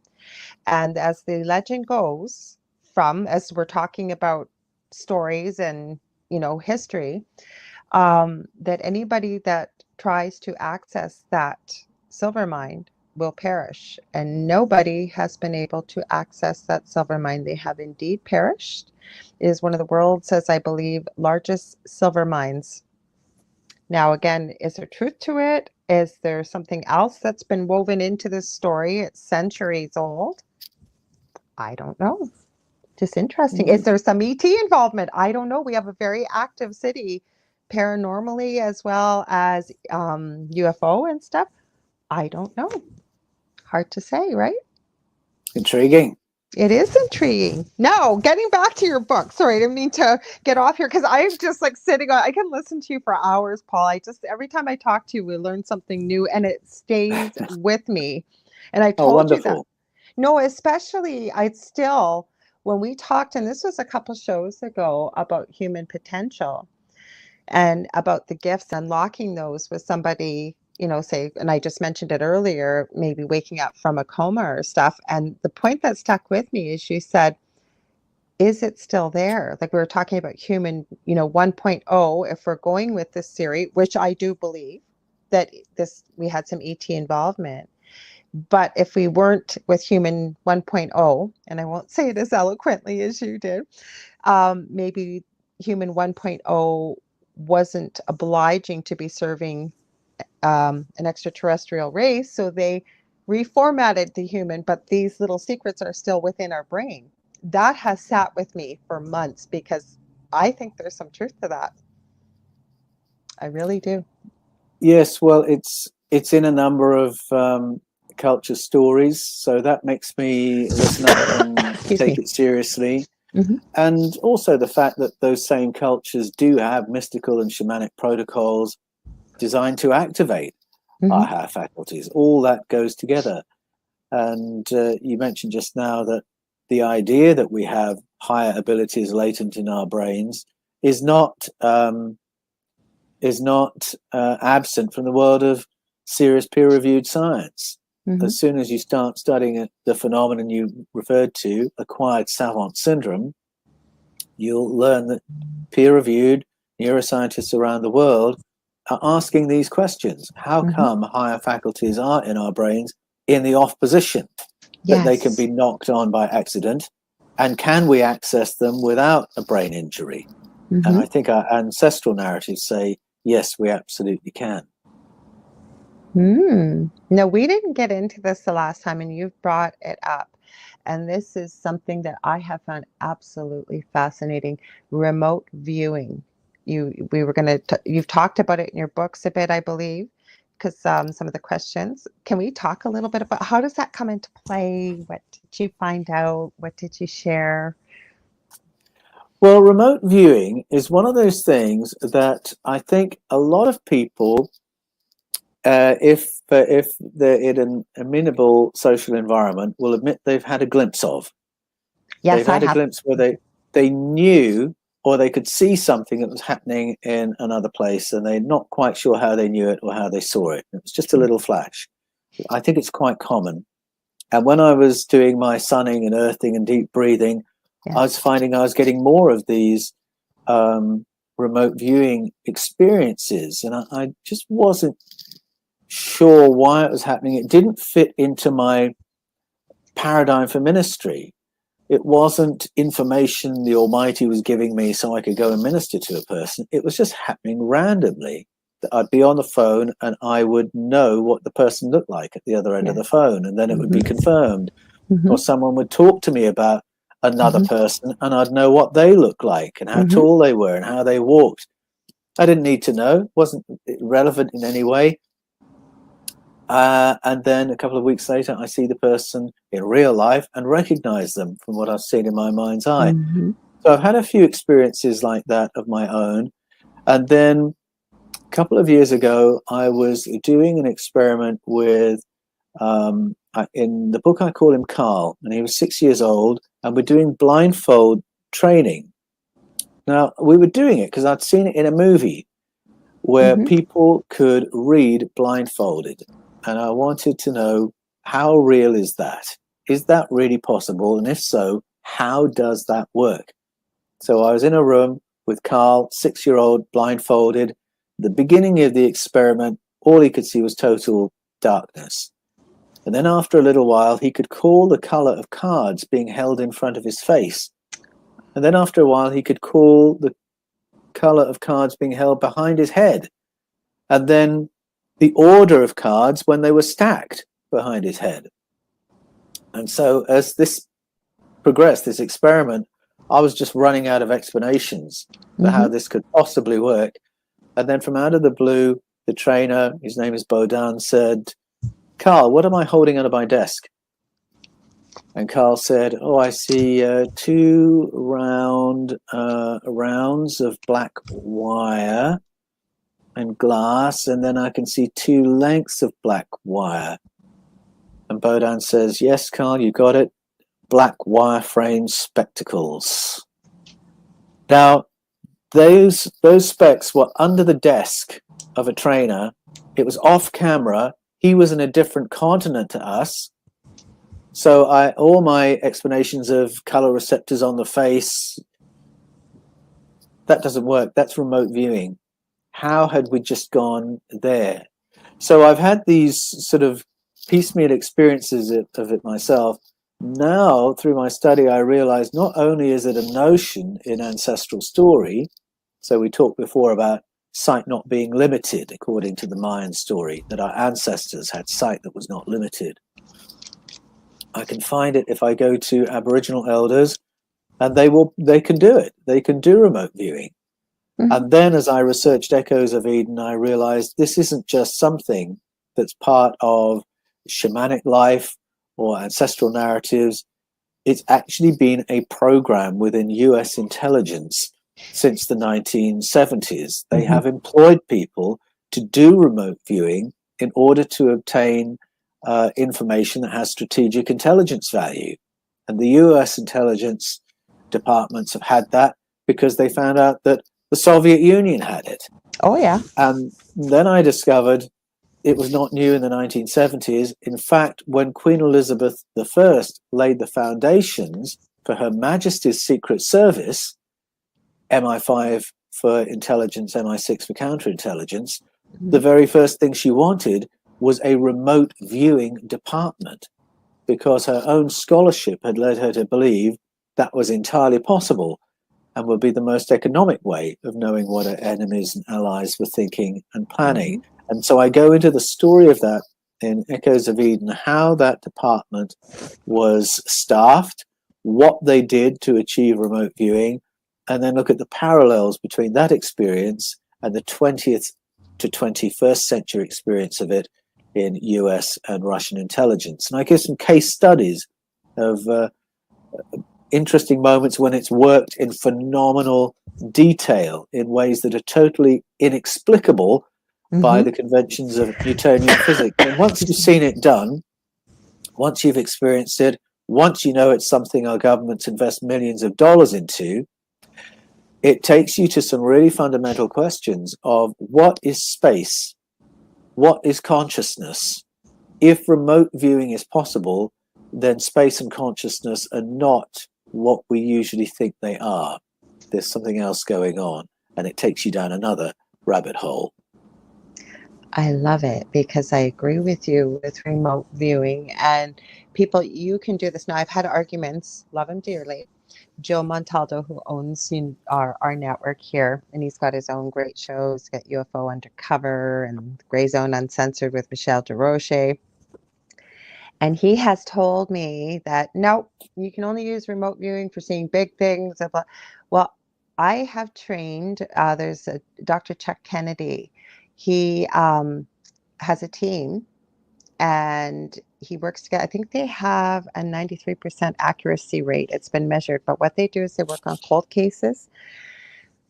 And as the legend goes, as we're talking about stories and history, that anybody that tries to access that silver mine will perish. And nobody has been able to access that silver mine. They have indeed perished. It is one of the world's, as I believe, largest silver mines. Now, again, is there truth to it? Is there something else that's been woven into this story? It's centuries old. I don't know. Just interesting. Is there some ET involvement? I don't know. We have a very active city paranormally as well as UFO and stuff. I don't know. Hard to say, right? Intriguing. It is intriguing. No, getting back to your book. Sorry, I didn't mean to get off here because I'm just like sitting on, I can listen to you for hours, Paul. Every time I talk to you, we learn something new and it stays with me. And I Oh, told you that. wonderful. No, especially when we talked, and this was a couple shows ago about human potential and about the gifts, unlocking those with somebody, say, and I just mentioned it earlier, maybe waking up from a coma or stuff. And the point that stuck with me is you said, is it still there? Like we were talking about human, 1.0, if we're going with this theory, which I do believe that we had some ET involvement. But if we weren't with human 1.0, and I won't say it as eloquently as you did, maybe human 1.0 wasn't obliging to be serving an extraterrestrial race, so they reformatted the human, but these little secrets are still within our brain. That has sat with me for months because I think there's some truth to that. I really do. Yes, well, it's in a number of culture stories, so that makes me listen up and Excuse take me. it seriously. Hmm. And also the fact that those same cultures do have mystical and shamanic protocols designed to activate our Hmm. higher faculties. All that goes together. And you mentioned just now that the idea that we have higher abilities latent in our brains is not absent from the world of serious peer-reviewed science. Hmm. As soon as you start studying the phenomenon you referred to, acquired savant syndrome, you'll learn that peer-reviewed neuroscientists around the world are asking these questions. How Hmm. come higher faculties are in our brains in the off position? that they can Yes. be knocked on by accident? And can we access them without a brain injury? And I think our ancestral narratives say, yes, we absolutely can. No, we didn't get into this the last time, and you've brought it up. And this is something that I have found absolutely fascinating. Remote viewing. You've talked about it in your books a bit, I believe, because some of the questions. Can we talk a little bit about how does that come into play? What did you find out? What did you share? Well, remote viewing is one of those things that I think a lot of people, if they're in an amenable social environment, will admit they've had a glimpse of. Yes, They've I had a have. glimpse where they knew or they could see something that was happening in another place, and they're not quite sure how they knew it or how they saw it. It was just a little flash. I think it's quite common. And when I was doing my sunning and earthing and deep breathing, I was finding I was getting more of these remote viewing experiences, and I just wasn't sure why it was happening. It didn't fit into my paradigm for ministry. It wasn't information the Almighty was giving me so I could go and minister to a person. It was just happening randomly. That I'd be on the phone and I would know what the person looked like at the other end of the phone, and then it would be confirmed. Or someone would talk to me about another person and I'd know what they looked like and how tall they were and how they walked. I didn't need to know. It wasn't relevant in any way. And then a couple of weeks later, I see the person in real life and recognize them from what I've seen in my mind's eye. So I've had a few experiences like that of my own. And then a couple of years ago, I was doing an experiment with, in the book I call him Carl, and he was 6 years old, and we're doing blindfold training. Now, we were doing it because I'd seen it in a movie where people could read blindfolded. And I wanted to know, how real is that? Is that really possible? And if so, how does that work? So I was in a room with Carl, 6-year-old, blindfolded. The beginning of the experiment, all he could see was total darkness. And then after a little while, he could call the color of cards being held in front of his face. And then after a while, he could call the color of cards being held behind his head. And then the order of cards when they were stacked behind his head. And so as this progressed, this experiment, I was just running out of explanations for how this could possibly work. And then from out of the blue, the trainer, his name is Bodan, said, "Carl, what am I holding under my desk?" And Carl said, "Oh, I see 2 rounds of black wire and glass, and then I can see 2 lengths of black wire." And Bodan says, "Yes, Carl, you got it. Black wire frame spectacles." Now, those specs were under the desk of a trainer. It was off camera. He was in a different continent to us. So all my explanations of color receptors on the face, that doesn't work. That's remote viewing. How had we just gone there? So I've had these sort of piecemeal experiences of it myself. Now, through my study, I realize not only is it a notion in ancestral story, so we talked before about sight not being limited, according to the Mayan story, that our ancestors had sight that was not limited. I can find it if I go to Aboriginal elders, and they can do it. They can do remote viewing. And then as I researched Echoes of Eden, I realized this isn't just something that's part of shamanic life or ancestral narratives. It's actually been a program within US intelligence since the 1970s. They have employed people to do remote viewing in order to obtain information that has strategic intelligence value. And the US intelligence departments have had that because they found out that the Soviet Union had it. Oh, yeah. And then I discovered it was not new in the 1970s. In fact, when Queen Elizabeth I laid the foundations for Her Majesty's Secret Service, MI5 for intelligence, MI6 for counterintelligence, the very first thing she wanted was a remote viewing department. because her own scholarship had led her to believe that was entirely possible and would be the most economic way of knowing what her enemies and allies were thinking and planning. And so I go into the story of that in Echoes of Eden, how that department was staffed, what they did to achieve remote viewing, and then look at the parallels between that experience and the 20th to 21st century experience of it in US and Russian intelligence. And I give some case studies of interesting moments when it's worked in phenomenal detail in ways that are totally inexplicable by the conventions of Newtonian physics. And once you've seen it done, once you've experienced it, once you know it's something our governments invest millions of dollars into, it takes you to some really fundamental questions of what is space? What is consciousness? If remote viewing is possible, then space and consciousness are not what we usually think they are. There's something else going on, and it takes you down another rabbit hole. I love it because I agree with you with remote viewing, and people, you can do this. Now, I've had arguments, love him dearly. Joe Montaldo, who owns our network here, and he's got his own great shows, got UFO Undercover and Gray Zone Uncensored with Michelle DeRoche. And he has told me that, no, you can only use remote viewing for seeing big things. Well, I have trained, there's a Dr. Chuck Kennedy. He has a team, and he works together. I think they have a 93% accuracy rate. It's been measured. But what they do is they work on cold cases,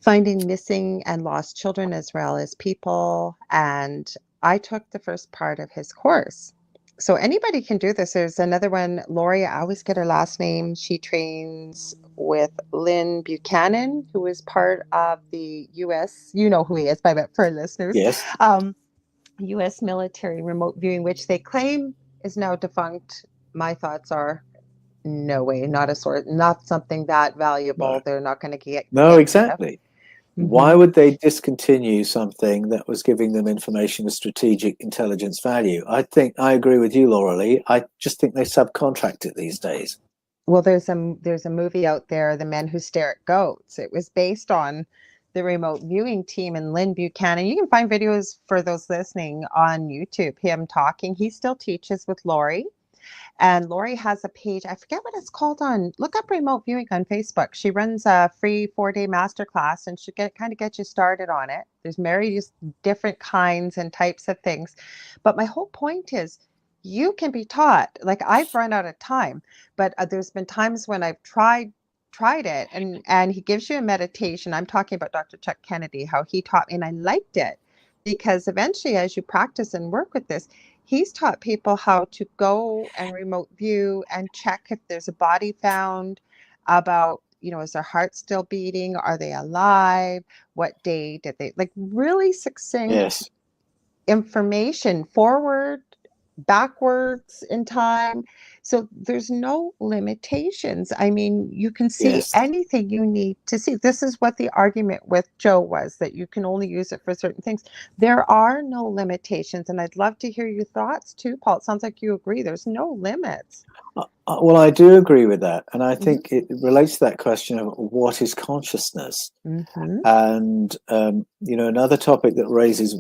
finding missing and lost children as well as people. And I took the first part of his course. So anybody can do this. There's another one, Lori, I always get her last name. She trains with Lynn Buchanan, who is part of the U.S., you know who he is, but for listeners. Yes. U.S. military remote viewing, which they claim is now defunct. My thoughts are, no way, not something that valuable. No. They're not going to get Exactly. Why would they discontinue something that was giving them information with strategic intelligence value? I agree with you, Lorilei. I just think they subcontract it these days. Well, there's a movie out there, The Men Who Stare at Goats. It was based on the remote viewing team and Lynn Buchanan. You can find videos for those listening on YouTube, him talking. He still teaches with Lori. And Lori has a page, I forget what it's called look up remote viewing on Facebook. She runs a free 4-day masterclass, and she kind of get you started on it. There's various different kinds and types of things. But my whole point is, you can be taught. Like, I've run out of time, but there's been times when I've tried it, and he gives you a meditation. I'm talking about Dr. Chuck Kennedy, how he taught me, and I liked it because eventually, as you practice and work with this, he's taught people how to go and remote view and check if there's a body found, about, is their heart still beating? Are they alive? What day did they, like, really succinct information, forward, backwards in time. So there's no limitations. I mean, you can see anything you need to see. This is what the argument with Joe was, that you can only use it for certain things. There are no limitations. And I'd love to hear your thoughts too, Paul. It sounds like you agree. There's no limits. Well, I do agree with that. And I think it relates to that question of what is consciousness? And, another topic that raises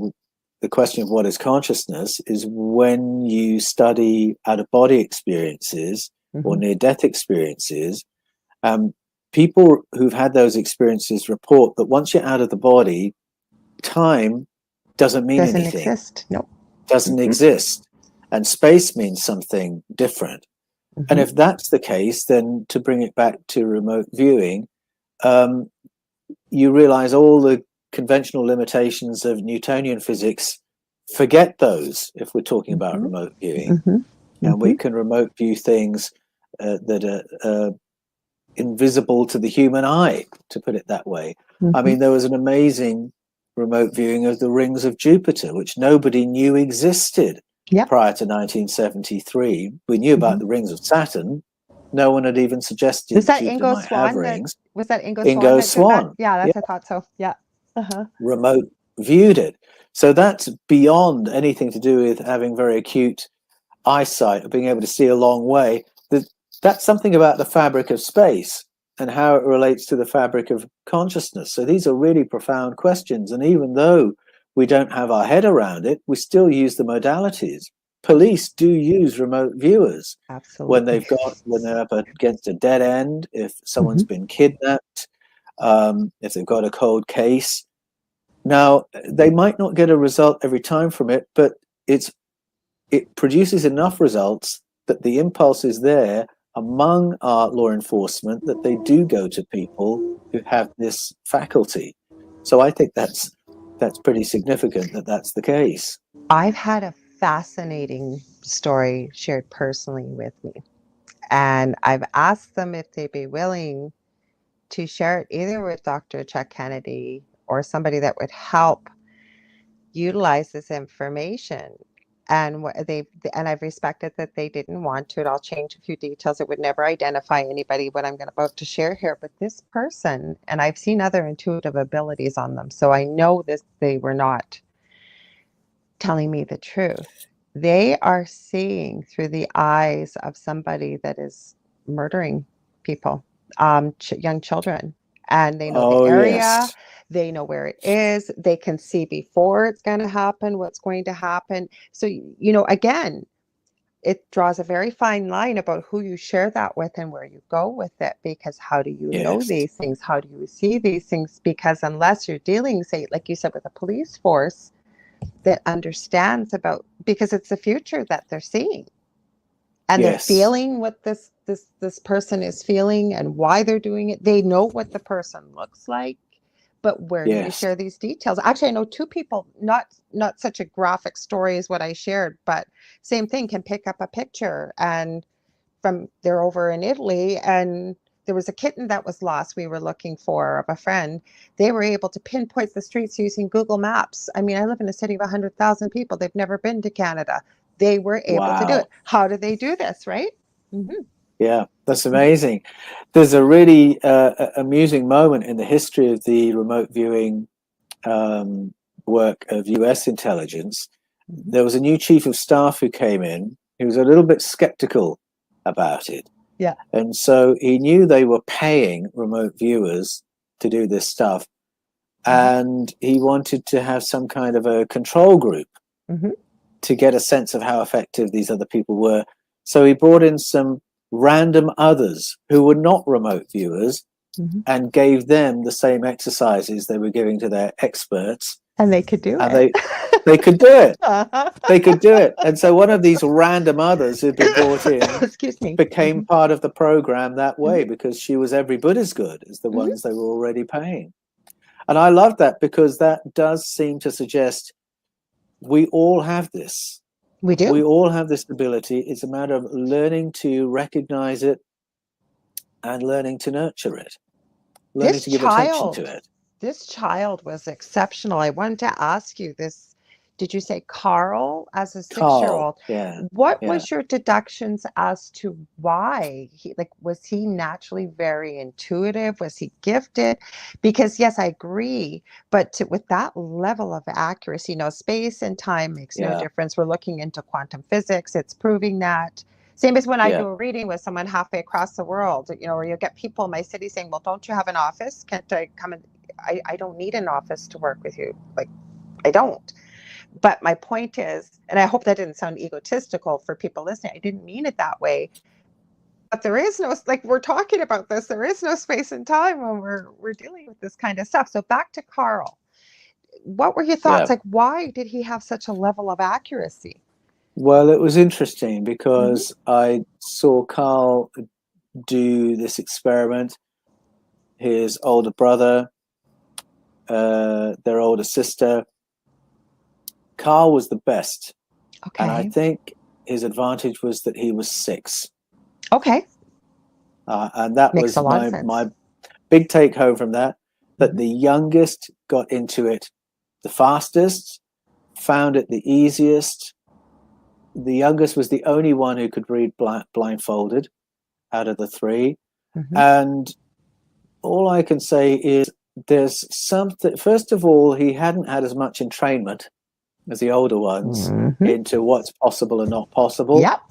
the question of what is consciousness is when you study out-of-body experiences or near-death experiences, people who've had those experiences report that once you're out of the body, time doesn't mean anything. Doesn't exist. No. Doesn't exist. And space means something different. And if that's the case, then to bring it back to remote viewing, you realize all the conventional limitations of Newtonian physics, forget those if we're talking about remote viewing. And we can remote view things that are invisible to the human eye, to put it that way. I mean, there was an amazing remote viewing of the rings of Jupiter, which nobody knew existed prior to 1973. We knew about the rings of Saturn. No one had even suggested was that Jupiter Ingo might Swann have rings. Was that Ingo Swann? Yeah, I thought so. Yeah. Remote viewed it. So that's beyond anything to do with having very acute eyesight, of being able to see a long way, that's something about the fabric of space and how it relates to the fabric of consciousness. So these are really profound questions. And even though we don't have our head around it, we still use the modalities. Police do use remote viewers. Absolutely. When they're up against a dead end, if someone's been kidnapped, if they've got a cold case. Now, they might not get a result every time from it, but it produces enough results that the impulse is there among our law enforcement that they do go to people who have this faculty. So I think that's pretty significant that that's the case. I've had a fascinating story shared personally with me, and I've asked them if they'd be willing to share it either with Dr. Chuck Kennedy or somebody that would help utilize this information. And I've respected that they didn't want to. I'll change a few details. It would never identify anybody what I'm about to share here. But this person, and I've seen other intuitive abilities on them, so I know this. They were not telling me the truth. They are seeing through the eyes of somebody that is murdering people, young children, and they know the area. Yes. They know where it is. They can see before it's going to happen, what's going to happen. So, again, it draws a very fine line about who you share that with and where you go with it, because how do you know these things? How do you see these things? Because unless you're dealing, say, like you said, with a police force that understands about, because it's the future that they're seeing, and they're feeling what this person is feeling and why they're doing it. They know what the person looks like, but where do you share these details? Actually, I know two people, not such a graphic story as what I shared, but same thing, can pick up a picture, and they're over in Italy, and there was a kitten that was lost we were looking for, of a friend. They were able to pinpoint the streets using Google Maps. I mean, I live in a city of 100,000 people. They've never been to Canada. They were able to do it. How do they do this, right? Mm-hmm. Yeah, that's amazing. There's a really amusing moment in the history of the remote viewing work of US intelligence. There was a new chief of staff who came in. He was a little bit skeptical about it. Yeah. And so he knew they were paying remote viewers to do this stuff. And he wanted to have some kind of a control group to get a sense of how effective these other people were. So he brought in some random others who were not remote viewers and gave them the same exercises they were giving to their experts. And they could do it. They could do it. They could do it. And so one of these random others who'd been brought in became part of the program that way, because she was every bit as good as the ones they were already paying. And I love that, because that does seem to suggest we all have this. We do. We all have this ability. It's a matter of learning to recognize it and learning to nurture it, learning to give attention to it. This child was exceptional. I wanted to ask you this. Did you say Carl as a 6-year-old? Yeah. What was your deductions as to why was he naturally very intuitive? Was he gifted? Because yes, I agree, but with that level of accuracy, space and time makes no difference. We're looking into quantum physics. It's proving that. Same as when I do a reading with someone halfway across the world, or you get people in my city saying, well, don't you have an office? Can't I come in? I don't need an office to work with you. I don't. But my point is, and I hope that didn't sound egotistical for people listening, I didn't mean it that way. But there is no, we're talking about this, there is no space and time when we're dealing with this kind of stuff. So back to Carl. What were your thoughts? Why did he have such a level of accuracy? Well, it was interesting because I saw Carl do this experiment. His older brother, their older sister. Carl was the best. Okay. And I think his advantage was that he was 6. Okay. And that Makes was my big take home from that the youngest got into it the fastest, found it the easiest. The youngest was the only one who could read blindfolded out of the 3. And all I can say is there's something, first of all, he hadn't had as much entrainment as the older ones into what's possible and not possible. Yep.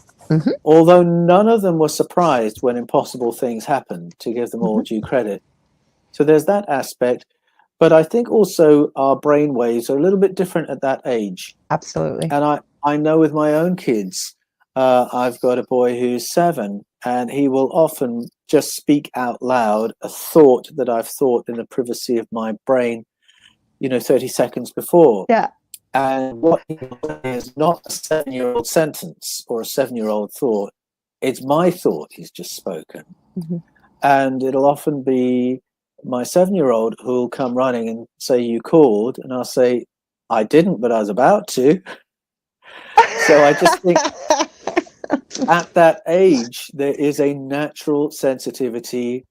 Although none of them were surprised when impossible things happened, to give them all due credit. So there's that aspect. But I think also our brain waves are a little bit different at that age. Absolutely. And I know with my own kids, I've got a boy who's 7, and he will often just speak out loud a thought that I've thought in the privacy of my brain, 30 seconds before. Yeah. And what he will say is not a 7-year-old sentence or a 7-year-old thought. It's my thought he's just spoken. And it'll often be my 7-year-old who'll come running and say, "You called," and I'll say, "I didn't, but I was about to." So I just think at that age, there is a natural sensitivity.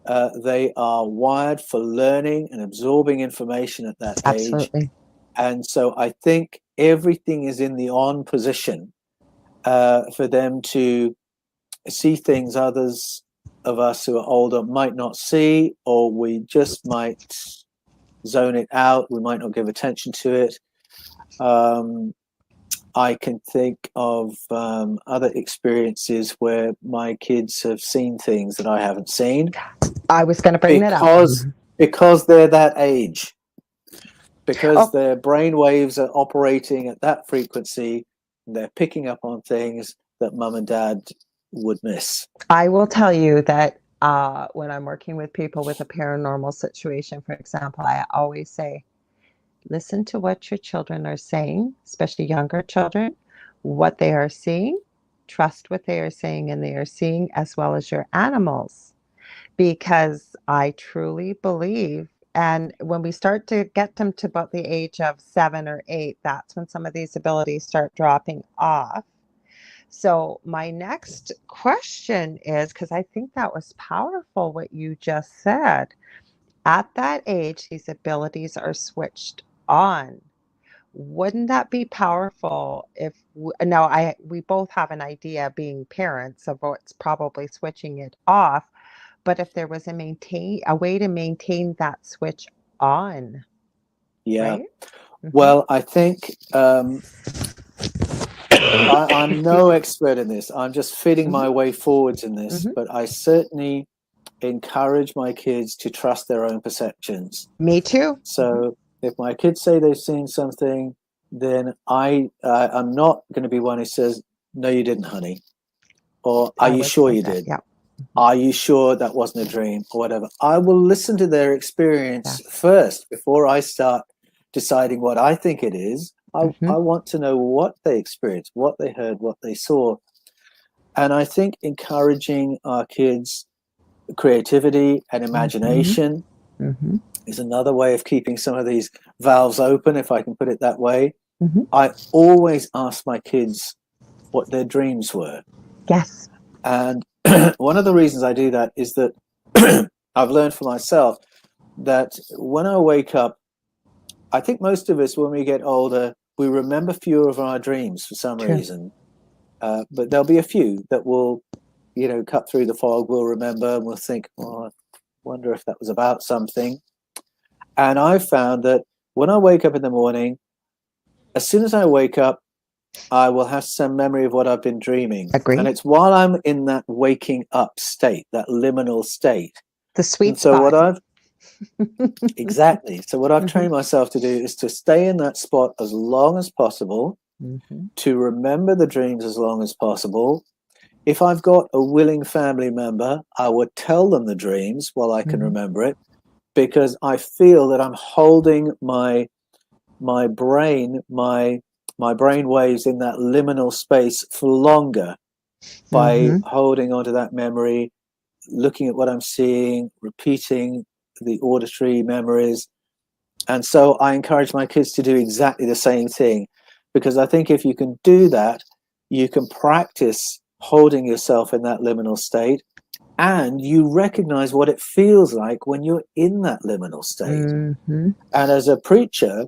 They are wired for learning and absorbing information at that age. And so I think everything is in the on position for them to see things others of us who are older might not see, or we just might zone it out. We might not give attention to it. I can think of other experiences where my kids have seen things that I haven't seen. I was going to bring that up. Because they're that age. Because their brain waves are operating at that frequency, they're picking up on things that mum and dad would miss. I will tell you that when I'm working with people with a paranormal situation, for example, I always say, listen to what your children are saying, especially younger children, what they are seeing, trust what they are saying and they are seeing, as well as your animals. Because I truly believe, and when we start to get them to about the age of 7 or 8, that's when some of these abilities start dropping off. So my next question is, because I think that was powerful what you just said, at that age, these abilities are switched on. Wouldn't that be powerful if we both have an idea being parents of what's probably switching it off, but if there was a way to maintain that switch on. Yeah. Right? Well, I think I'm no expert in this. I'm just feeding my way forwards in this, but I certainly encourage my kids to trust their own perceptions. Me too. So if my kids say they've seen something, then I'm not going to be one who says, "No, you didn't, honey," or "Are you sure you did?" Yeah. "Are you sure that wasn't a dream?" or whatever. I will listen to their experience first before I start deciding what I think it is. I want to know what they experienced, what they heard, what they saw. And I think encouraging our kids' creativity and imagination is another way of keeping some of these valves open, if I can put it that way. I always ask my kids what their dreams were. Yes. And one of the reasons I do that is that I've learned for myself that when I wake up, I think most of us, when we get older, we remember fewer of our dreams for some reason. But there'll be a few that will, cut through the fog, we'll remember, and we'll think, "Oh, I wonder if that was about something." And I've found that when I wake up in the morning, as soon as I wake up, I will have some memory of what I've been dreaming. Agreed. And it's while I'm in that waking up state, that liminal state. The sweet spot. So what I've exactly. So what I've trained myself to do is to stay in that spot as long as possible, to remember the dreams as long as possible. If I've got a willing family member, I would tell them the dreams while I can remember it, because I feel that I'm holding my brain, my brain waves in that liminal space for longer by holding onto that memory, looking at what I'm seeing, repeating the auditory memories. And so I encourage my kids to do exactly the same thing, because I think if you can do that, you can practice holding yourself in that liminal state, and you recognize what it feels like when you're in that liminal state. And as a preacher,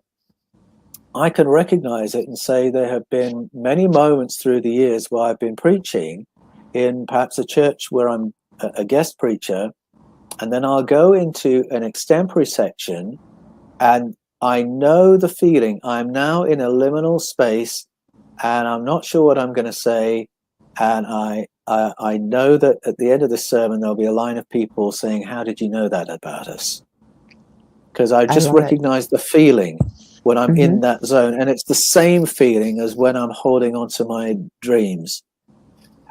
I can recognize it and say there have been many moments through the years where I've been preaching in perhaps a church where I'm a guest preacher, and then I'll go into an extempore section, and I know the feeling. I'm now in a liminal space, and I'm not sure what I'm going to say. And I know that at the end of the sermon, there'll be a line of people saying, "How did you know that about us?" Because I just recognize the feeling when I'm in that zone. And it's the same feeling as when I'm holding on to my dreams.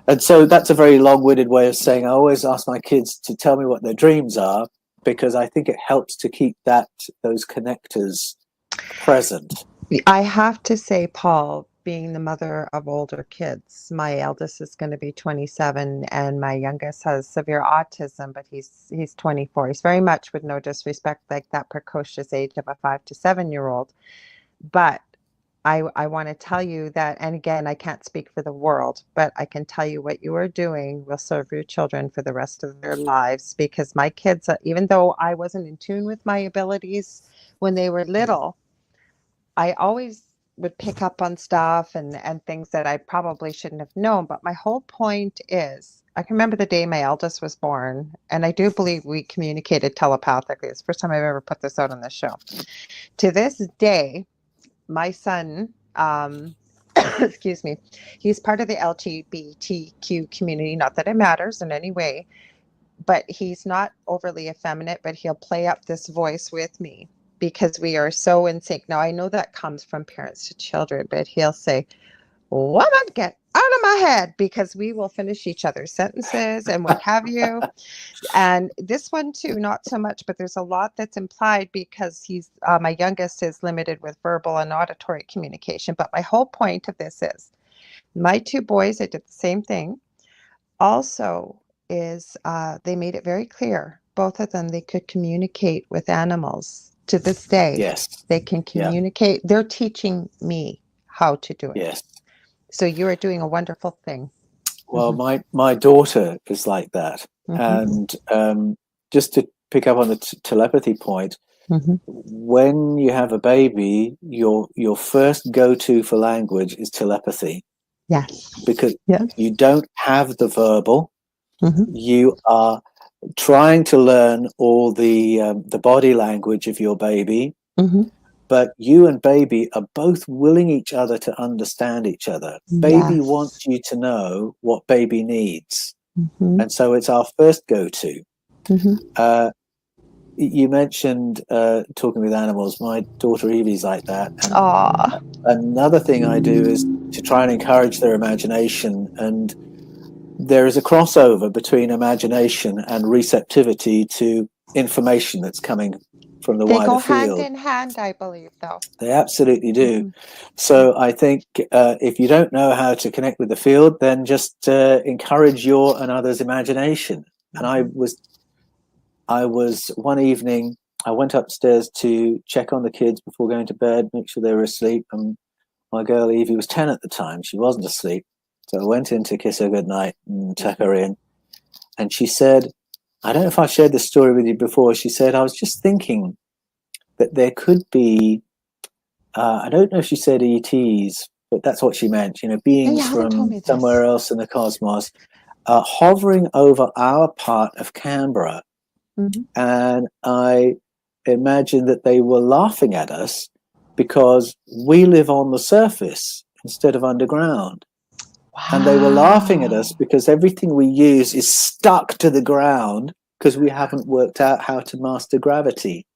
And so that's a very long-winded way of saying I always ask my kids to tell me what their dreams are, because I think it helps to keep those connectors present. I have to say, Paul, being the mother of older kids, my eldest is going to be 27 and my youngest has severe autism, but he's 24. He's very much, with no disrespect, like that precocious age of a 5 to 7-year-old. But I want to tell you that, and again, I can't speak for the world, but I can tell you what you are doing will serve your children for the rest of their lives, because my kids, even though I wasn't in tune with my abilities when they were little, I always would pick up on stuff and things that I probably shouldn't have known. But my whole point is, I can remember the day my eldest was born, and I do believe we communicated telepathically. It's the first time I've ever put this out on the show. To this day, my son, excuse me, he's part of the LGBTQ community. Not that it matters in any way, but he's not overly effeminate, but he'll play up this voice with me because we are so in sync. Now, I know that comes from parents to children, but he'll say, "Woman, get out of my head," because we will finish each other's sentences and what have you. And this one too, not so much, but there's a lot that's implied because he's my youngest is limited with verbal and auditory communication. But my whole point of this is my two boys, I did the same thing. Also, is they made it very clear, both of them, they could communicate with animals. To this day, Yes. they can communicate. They're teaching me how to do it. Yes. So you are doing a wonderful thing. Well, my daughter is like that. And just to pick up on the telepathy point, when you have a baby, your first go-to for language is telepathy. Yes. Because you don't have the verbal. You are trying to learn all the body language of your baby, but you and baby are both willing each other to understand each other. Baby wants you to know what baby needs, and so it's our first go-to. You mentioned talking with animals. My daughter Evie's like that. And another thing I do is to try and encourage their imagination, and there is a crossover between imagination and receptivity to information that's coming from the wider field. They go hand in hand, I believe, though. They absolutely do. So I think if you don't know how to connect with the field, then just encourage your and others' imagination. And I was one evening, I went upstairs to check on the kids before going to bed, make sure they were asleep. And my girl Evie was 10 at the time. She wasn't asleep. So I went in to kiss her goodnight and tuck her in. And she said, I don't know if I've shared this story with you before. She said, I was just thinking that there could be, I don't know if she said ETs, but that's what she meant, beings from somewhere else in the cosmos, hovering over our part of Canberra. And I imagined that they were laughing at us because we live on the surface instead of underground. And they were laughing at us because everything we use is stuck to the ground because we haven't worked out how to master gravity.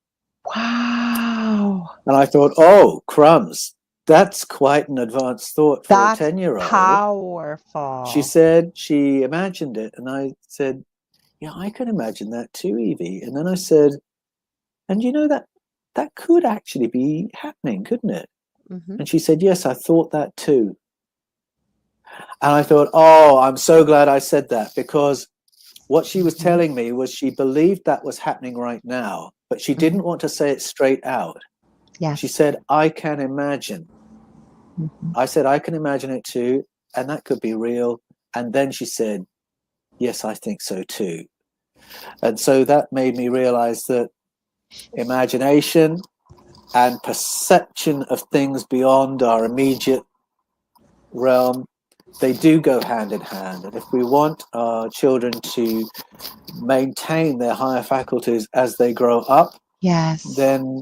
Wow. And I thought, oh, crumbs. That's quite an advanced thought for a 10-year-old. Powerful. She said she imagined it. And I said, yeah, I can imagine that too, Evie. And then I said, and that could actually be happening, couldn't it? And she said, yes, I thought that too. And I thought, oh, I'm so glad I said that, because what she was telling me was she believed that was happening right now, but she didn't want to say it straight out. Yes. She said, I can imagine. I said, I can imagine it too, and that could be real. And then she said, yes, I think so too. And so that made me realize that imagination and perception of things beyond our immediate realm, they do go hand in hand. And if we want our children to maintain their higher faculties as they grow up, then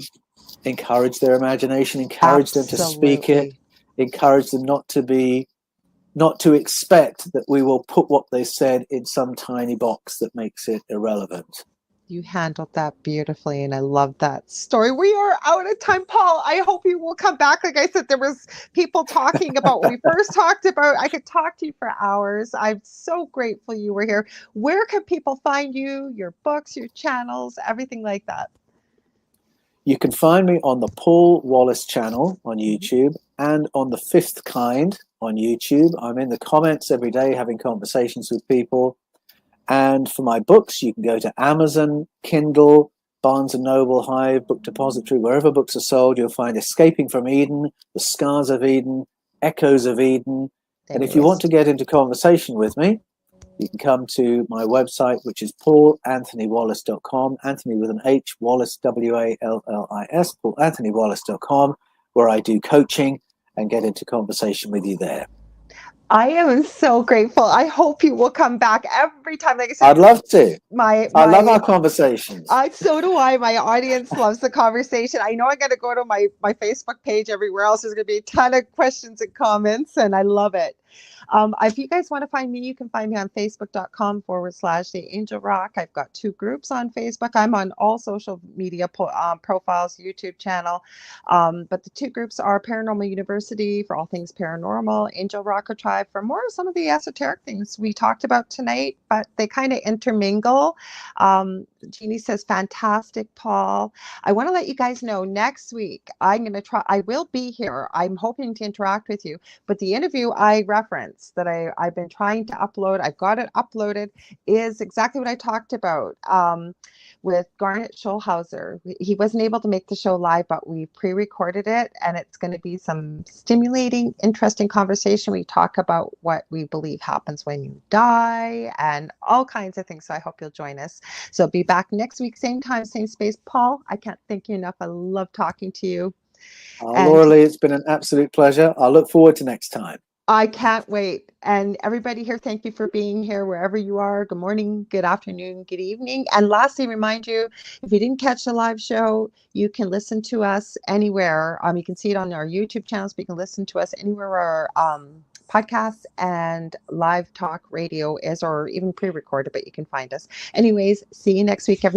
encourage their imagination, encourage them to speak it, encourage them not to expect that we will put what they said in some tiny box that makes it irrelevant. You handled that beautifully, and I love that story. We are out of time, Paul. I hope you will come back. Like I said, there was people talking about what we first talked about. I could talk to you for hours. I'm so grateful you were here. Where can people find you, your books, your channels, everything like that? You can find me on the Paul Wallis channel on YouTube and on The Fifth Kind on YouTube. I'm in the comments every day having conversations with people. And for my books, you can go to Amazon, Kindle, Barnes & Noble, Hive, Book Depository, wherever books are sold. You'll find Escaping from Eden, The Scars of Eden, Echoes of Eden. And if you want to get into conversation with me, you can come to my website, which is paulanthonywallis.com, Anthony with an H, Wallis, W-A-L-L-I-S, paulanthonywallis.com, where I do coaching and get into conversation with you there. I am so grateful. I hope you will come back every time. Like I said, I'd love to. I love our conversations. So do I. My audience loves the conversation. I know I got to go to my Facebook page. Everywhere else, there's going to be a ton of questions and comments, and I love it. If you guys want to find me, you can find me on facebook.com/The Angel Rock. I've got 2 groups on Facebook. I'm on all social media profiles, YouTube channel. But the 2 groups are Paranormal University for all things paranormal, Angel Rocker Tribe for more of some of the esoteric things we talked about tonight, but they kind of intermingle. Jeannie says, fantastic, Paul. I want to let you guys know next week, I will be here. I'm hoping to interact with you, but the interview I referenced that I've been trying to upload, I've got it uploaded, is exactly what I talked about with Garnet Schulhauser. He wasn't able to make the show live, but we pre-recorded it, and it's going to be some stimulating, interesting conversation. We talk about what we believe happens when you die and all kinds of things. So I hope you'll join us. So be back next week, same time, same space. Paul, I can't thank you enough. I love talking to you. Lorilei, it's been an absolute pleasure. I look forward to next time. I can't wait. And everybody here, thank you for being here wherever you are. Good morning, good afternoon, good evening. And lastly, remind you, if you didn't catch the live show, you can listen to us anywhere. You can see it on our YouTube channels, but you can listen to us anywhere where our podcasts and live talk radio is, or even pre-recorded, but you can find us. Anyways, see you next week, everybody.